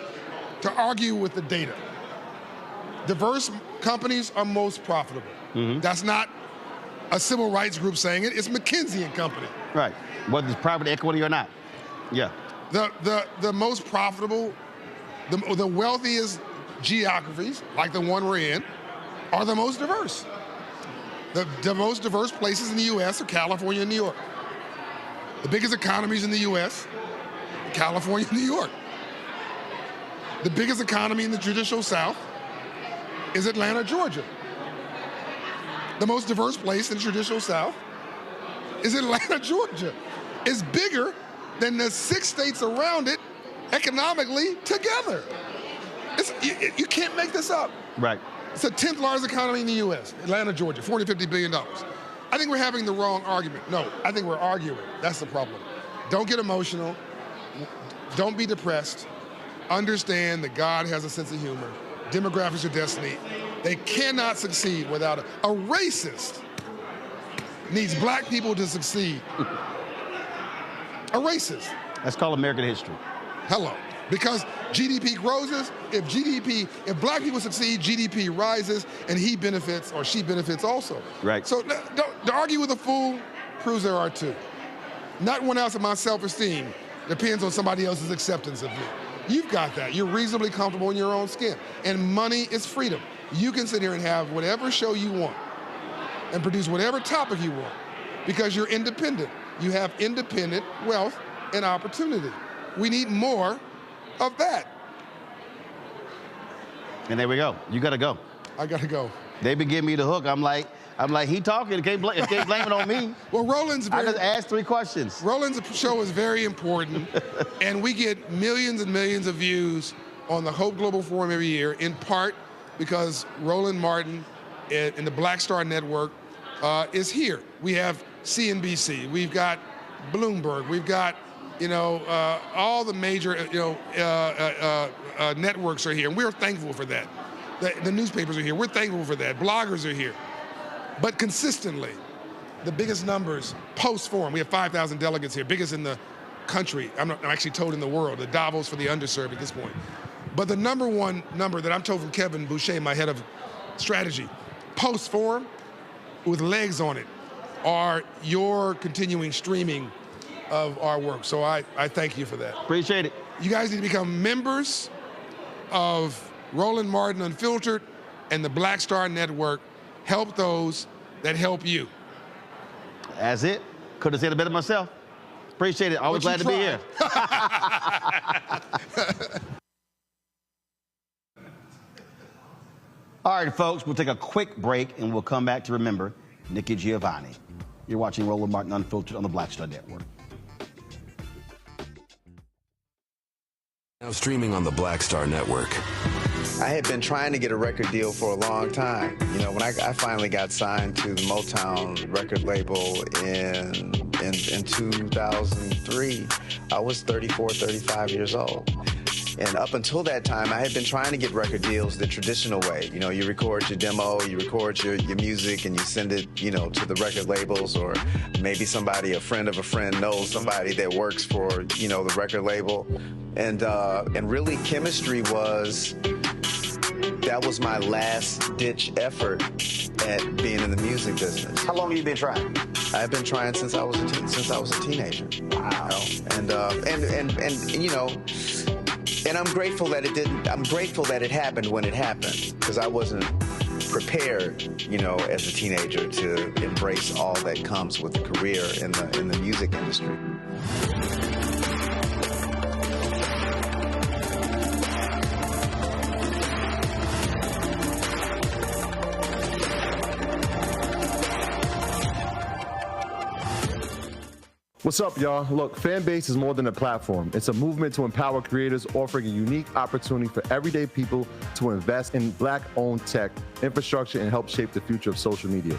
to argue with the data. Diverse companies are most profitable. Mm-hmm. That's not a civil rights group saying it. It's McKinsey & Company. Right. Whether it's private equity or not. Yeah. The most profitable, the wealthiest geographies, like the one we're in, are the most diverse. The most diverse places in the U.S. are California and New York. The biggest economies in the U.S., California and New York. The biggest economy in the Judicial South is Atlanta, Georgia. The most diverse place in the Judicial South is Atlanta, Georgia. It's bigger than the 6 states around it economically together. You can't make this up. Right. It's the 10th largest economy in the U.S., Atlanta, Georgia, $40 to $50 billion. I think we're having the wrong argument. No, I think we're arguing. That's the problem. Don't get emotional. Don't be depressed. Understand that God has a sense of humor. Demographics are destiny. They cannot succeed without a racist needs black people to succeed. A racist. That's called American history. Hello. Because GDP grows, if black people succeed, GDP rises, and he benefits or she benefits also. Right. So to argue with a fool proves there are two. Not one ounce of my self-esteem depends on somebody else's acceptance of me. You've got that. You're reasonably comfortable in your own skin. And money is freedom. You can sit here and have whatever show you want and produce whatever topic you want because you're independent. You have independent wealth and opportunity. We need more of that. And there we go. You got to go. I got to go. They been giving me the hook. I'm like, he talking. Can't blame it on me. Well, I just asked 3 questions. Roland's show is very important, and we get millions and millions of views on the Hope Global Forum every year, in part because Roland Martin and the Black Star Network is here. We have CNBC. We've got Bloomberg. We've got all the major networks are here, and we're thankful for that. The newspapers are here. We're thankful for that. Bloggers are here. But consistently, the biggest numbers post-forum, we have 5,000 delegates here, biggest in the country. I'm actually told in the world, the Davos for the underserved at this point. But the number one number that I'm told from Kevin Boucher, my head of strategy, post-forum with legs on it, are your continuing streaming of our work. So I thank you for that. Appreciate it. You guys need to become members of Roland Martin Unfiltered and the Black Star Network. Help those that help you. That's it. Could have said it better myself. Appreciate it. Always glad to be here. All right, folks, we'll take a quick break and we'll come back to remember Nikki Giovanni. You're watching Roland Martin Unfiltered on the Black Star Network. Now streaming on the Black Star Network. I had been trying to get a record deal for a long time. You know, when I finally got signed to the Motown record label in 2003, I was 34, 35 years old. And up until that time, I had been trying to get record deals the traditional way. You know, you record your demo, you record your music, and you send it, you know, to the record labels, or maybe somebody, a friend of a friend, knows somebody that works for, you know, the record label. And really, chemistry that was my last-ditch effort at being in the music business. How long have you been trying? I've been trying since I was a teenager. Wow. You know? And you know. And I'm grateful that it didn't. I'm grateful that it happened when it happened, because I wasn't prepared, you know, as a teenager to embrace all that comes with a career in the music industry. What's up, y'all? Look, Fanbase is more than a platform. It's a movement to empower creators, offering a unique opportunity for everyday people to invest in Black-owned tech, infrastructure, and help shape the future of social media.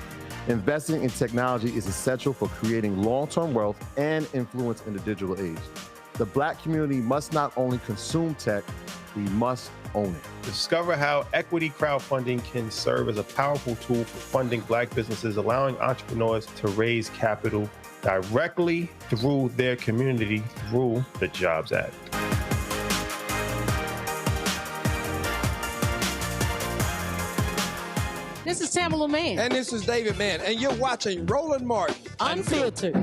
Investing in technology is essential for creating long-term wealth and influence in the digital age. The Black community must not only consume tech, we must own it. Discover how equity crowdfunding can serve as a powerful tool for funding Black businesses, allowing entrepreneurs to raise capital directly through their community through the Jobs Act. This is Tamala Mann. And this is David Mann. And you're watching Roland Martin Unfiltered.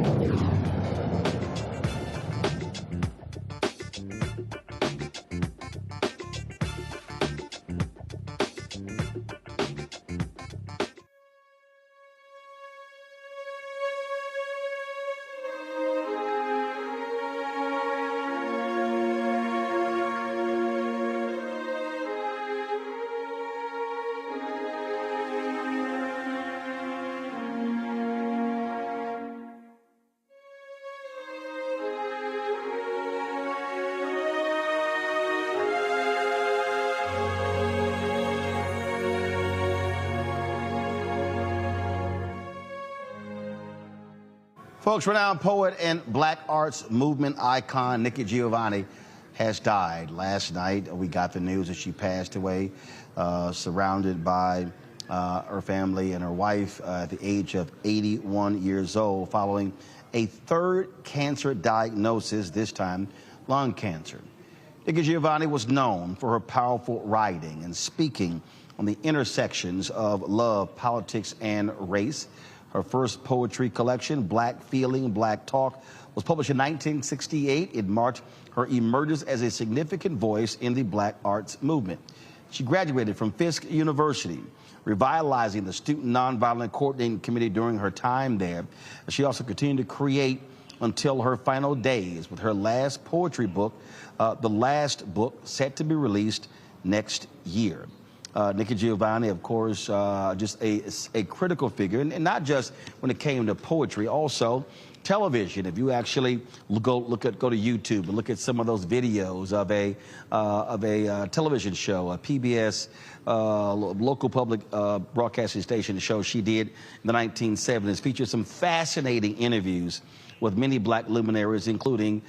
Folks, renowned poet and Black arts movement icon Nikki Giovanni has died. Last night, we got the news that she passed away, surrounded by her family and her wife at the age of 81 years old, following a third cancer diagnosis, this time lung cancer. Nikki Giovanni was known for her powerful writing and speaking on the intersections of love, politics, and race. Her first poetry collection, Black Feeling, Black Talk, was published in 1968. It marked her emergence as a significant voice in the Black arts movement. She graduated from Fisk University, revitalizing the Student Nonviolent Coordinating Committee during her time there. She also continued to create until her final days with her last poetry book, The Last Book, set to be released next year. Nikki Giovanni, of course, just a critical figure, and not just when it came to poetry, also television. If you actually go to YouTube and look at some of those videos of a television show, a PBS local public broadcasting station show she did in the 1970s, featured some fascinating interviews with many Black luminaries, including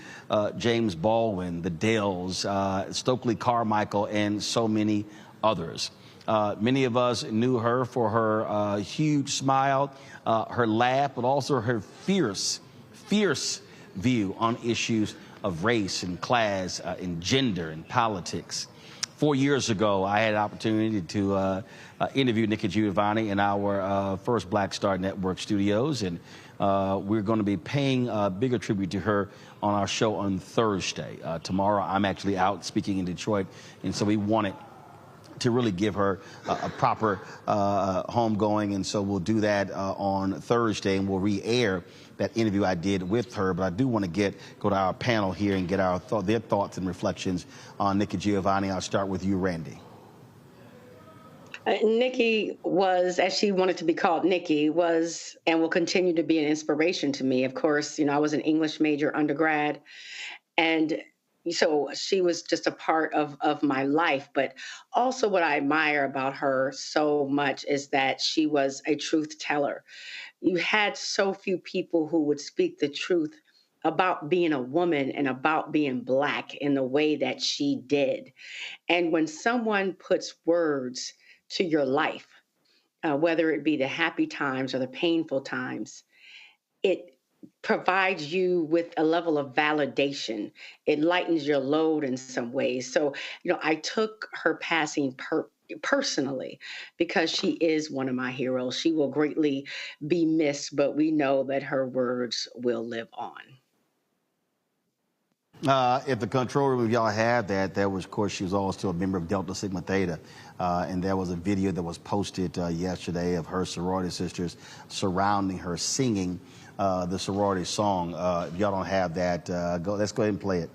James Baldwin, the Dells, Stokely Carmichael, and so many others. Many of us knew her for her huge smile, her laugh, but also her fierce view on issues of race and class and gender and politics. 4 years ago, I had an opportunity to interview Nikki Giovanni in our first Black Star Network studios, and we're going to be paying a bigger tribute to her on our show on Thursday. Tomorrow, I'm actually out speaking in Detroit, and so we wanted to really give her a proper homegoing, and so we'll do that on Thursday, and we'll re-air that interview I did with her. But I do want to go to our panel here and get their thoughts and reflections on Nikki Giovanni. I'll start with you, Randy. Nikki was, as she wanted to be called, Nikki was and will continue to be an inspiration to me. Of course, I was an English major undergrad, and so she was just a part of my life. But also what I admire about her so much is that she was a truth teller. You had so few people who would speak the truth about being a woman and about being Black in the way that she did. And when someone puts words to your life, whether it be the happy times or the painful times, it provides you with a level of validation. It lightens your load in some ways. So, I took her passing personally because she is one of my heroes. She will greatly be missed, but we know that her words will live on. If the control room of y'all had that, was, of course, she was also a member of Delta Sigma Theta. And there was a video that was posted yesterday of her sorority sisters surrounding her singing the sorority song. If y'all don't have that, let's go ahead and play it.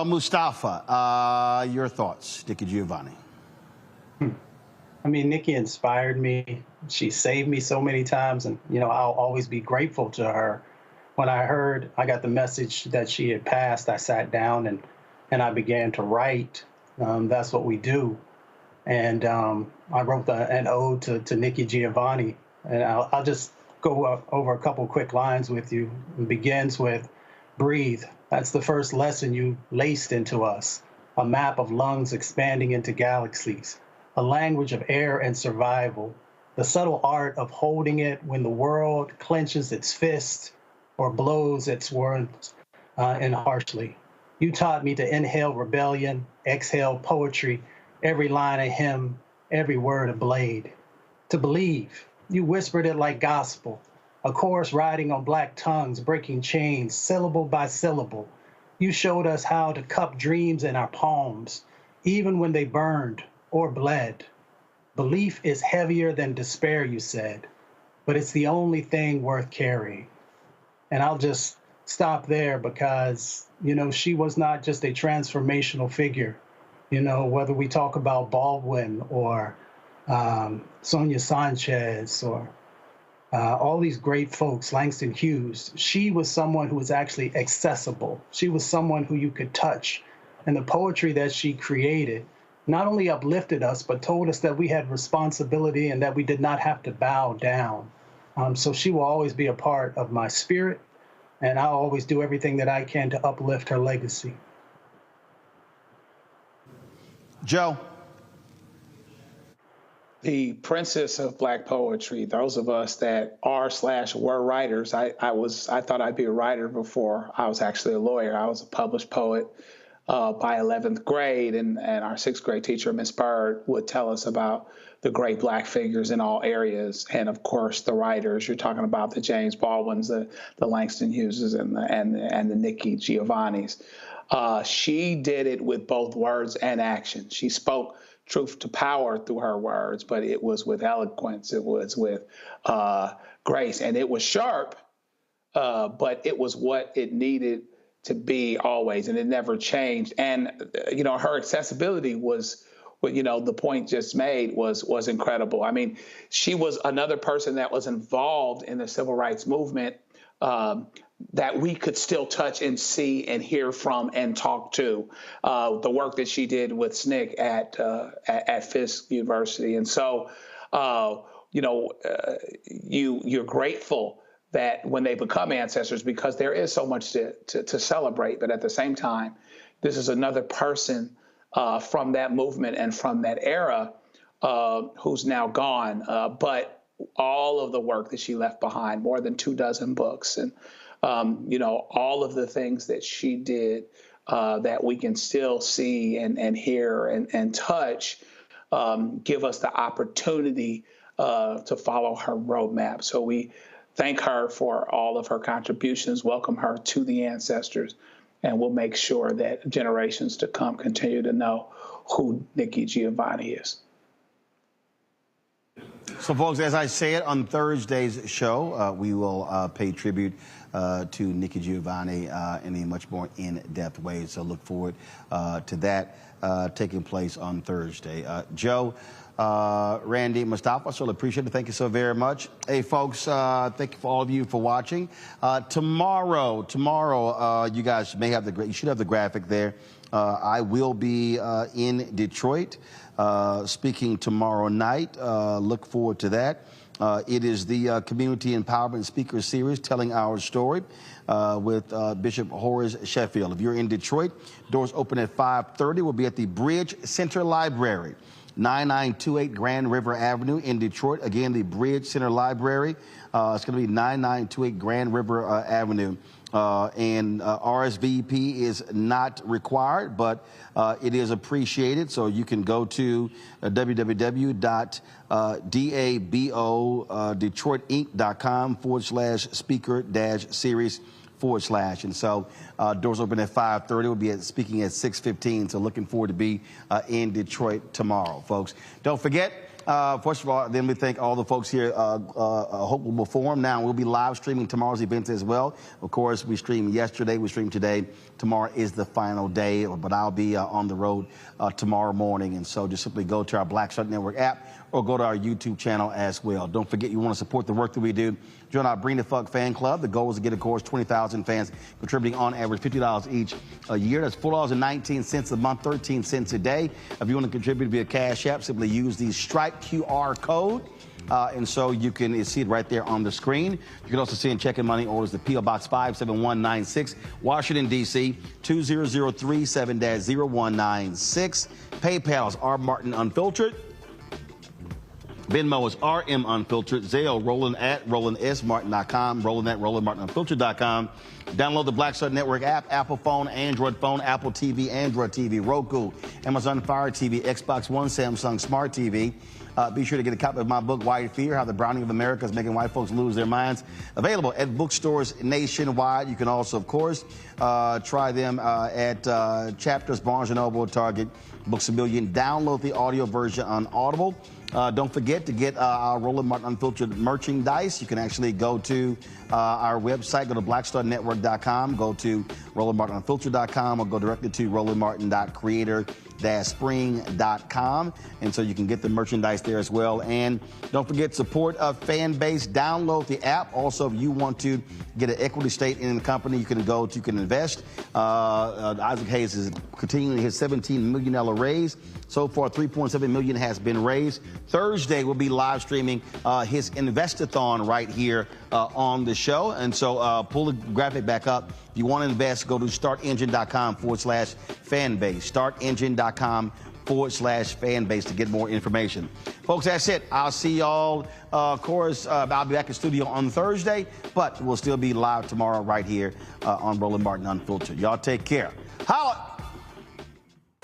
Mustafa, your thoughts, Nikki Giovanni. I mean, Nikki inspired me. She saved me so many times, and I'll always be grateful to her. When I got the message that she had passed, I sat down and I began to write. That's what we do. And I wrote an ode to Nikki Giovanni, and I'll just go over a couple quick lines with you. It begins with, breathe. That's the first lesson you laced into us. A map of lungs expanding into galaxies. A language of air and survival. The subtle art of holding it when the world clenches its fist or blows its words in harshly. You taught me to inhale rebellion, exhale poetry, every line a hymn, every word a blade. To believe, you whispered it like gospel. A chorus riding on Black tongues, breaking chains, syllable by syllable. You showed us how to cup dreams in our palms, even when they burned or bled. Belief is heavier than despair, you said, but it's the only thing worth carrying. And I'll just stop there because, she was not just a transformational figure. Whether we talk about Baldwin or Sonia Sanchez or all these great folks, Langston Hughes, she was someone who was actually accessible. She was someone who you could touch. And the poetry that she created not only uplifted us, but told us that we had responsibility and that we did not have to bow down. So she will always be a part of my spirit, and I'll always do everything that I can to uplift her legacy. Joe. The princess of Black poetry, those of us that are/were writers. I thought I'd be a writer before I was actually a lawyer. I was a published poet. by 11th grade, and our 6th grade teacher, Miss Bird, would tell us about the great Black figures in all areas, and of course the writers. You're talking about the James Baldwins, the Langston Hugheses, and the Nikki Giovannis. She did it with both words and action. She spoke truth to power through her words, but it was with eloquence. It was with grace, and it was sharp, but it was what it needed to be always, and it never changed. And her accessibility was, the point just made was incredible. I mean, she was another person that was involved in the civil rights movement that we could still touch and see and hear from and talk to. The work that she did with SNCC at Fisk University, and so you're grateful that when they become ancestors, because there is so much to celebrate. But at the same time, this is another person from that movement and from that era who's now gone. But all of the work that she left behind, more than 24 books, and all of the things that she did that we can still see and hear and touch, give us the opportunity to follow her roadmap. So we thank her for all of her contributions, welcome her to the ancestors, and we'll make sure that generations to come continue to know who Nikki Giovanni is. So, folks, as I said on Thursday's show, we will pay tribute to Nikki Giovanni in a much more in-depth way. So look forward to that taking place on Thursday. Joe, Randy, Mustafa, so appreciate it. Thank you so very much. Hey, folks, thank you for all of you for watching. Tomorrow, you guys may have you should have the graphic there. I will be in Detroit speaking tomorrow night. Look forward to that. It is the Community Empowerment Speaker Series, Telling Our Story, with Bishop Horace Sheffield. If you're in Detroit, doors open at 5:30. We'll be at the Bridge Center Library, 9928 Grand River Avenue in Detroit. Again, the Bridge Center Library. It's going to be 9928 Grand River Avenue. And RSVP is not required, but it is appreciated. So you can go to www.dabodetroitinc.com/speaker-series/. And so doors open at 5:30. We'll be speaking at 6:15. So looking forward to be in Detroit tomorrow, folks. Don't forget, first of all, then we thank all the folks here. Hope will perform. Now we'll be live streaming tomorrow's events as well. Of course, we streamed yesterday. We streamed today. Tomorrow is the final day, but I'll be on the road tomorrow morning. And so just simply go to our Black Star Network app or go to our YouTube channel as well. Don't forget, you want to support the work that we do. Join our Bring the Fuck fan club. The goal is to get, of course, 20,000 fans contributing on average $50 each a year. That's $4.19 a month, 13 cents a day. If you want to contribute via Cash App, simply use the Stripe QR code. And so you can see it right there on the screen. You can also see in checking money orders the P.O. Box 57196, Washington, D.C., 20037-0196. PayPal is R. Martin Unfiltered. Venmo is RM Unfiltered. Zelle, Roland at RolandSMartin.com. Roland at RolandMartinUnfiltered.com. Download the Black Star Network app, Apple phone, Android phone, Apple TV, Android TV, Roku, Amazon Fire TV, Xbox One, Samsung Smart TV. Be sure to get a copy of my book, White Fear, How the Browning of America is Making White Folks Lose Their Minds. Available at bookstores nationwide. You can also, of course, try them at Chapters, Barnes & Noble, Target, Books A Million. Download the audio version on Audible. Don't forget to get our Roland Martin Unfiltered merchandise. You can actually go to our website, go to blackstarnetwork.com, go to RolandMartinUnfiltered.com, or go directly to RolandMartin.creator-spring.com. And so you can get the merchandise there as well. And don't forget, support of Fanbase. Download the app. Also, if you want to get an equity stake in the company, you can invest. Isaac Hayes is continuing his $17 million raise. So far, $3.7 million has been raised. Thursday, we'll be live streaming his Investathon right here on the show. And so pull the graphic back up. If you want to invest, go to StartEngine.com/Fanbase. StartEngine.com/Fanbase to get more information. Folks, that's it. I'll see y'all. Of course, I'll be back in studio on Thursday, but we'll still be live tomorrow right here on Roland Martin Unfiltered. Y'all take care. Holla!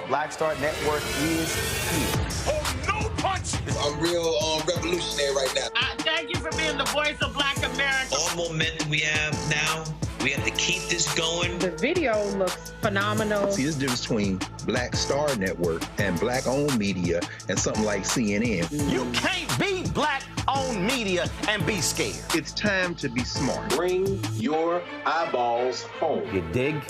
Black Star Network is here. Oh, no punch! I'm real revolutionary right now. Thank you for being the voice of Black America. All momentum we have now, we have to keep this going. The video looks phenomenal. See, this difference between Black Star Network and black-owned media and something like CNN. You can't be black-owned media and be scared. It's time to be smart. Bring your eyeballs home. You dig?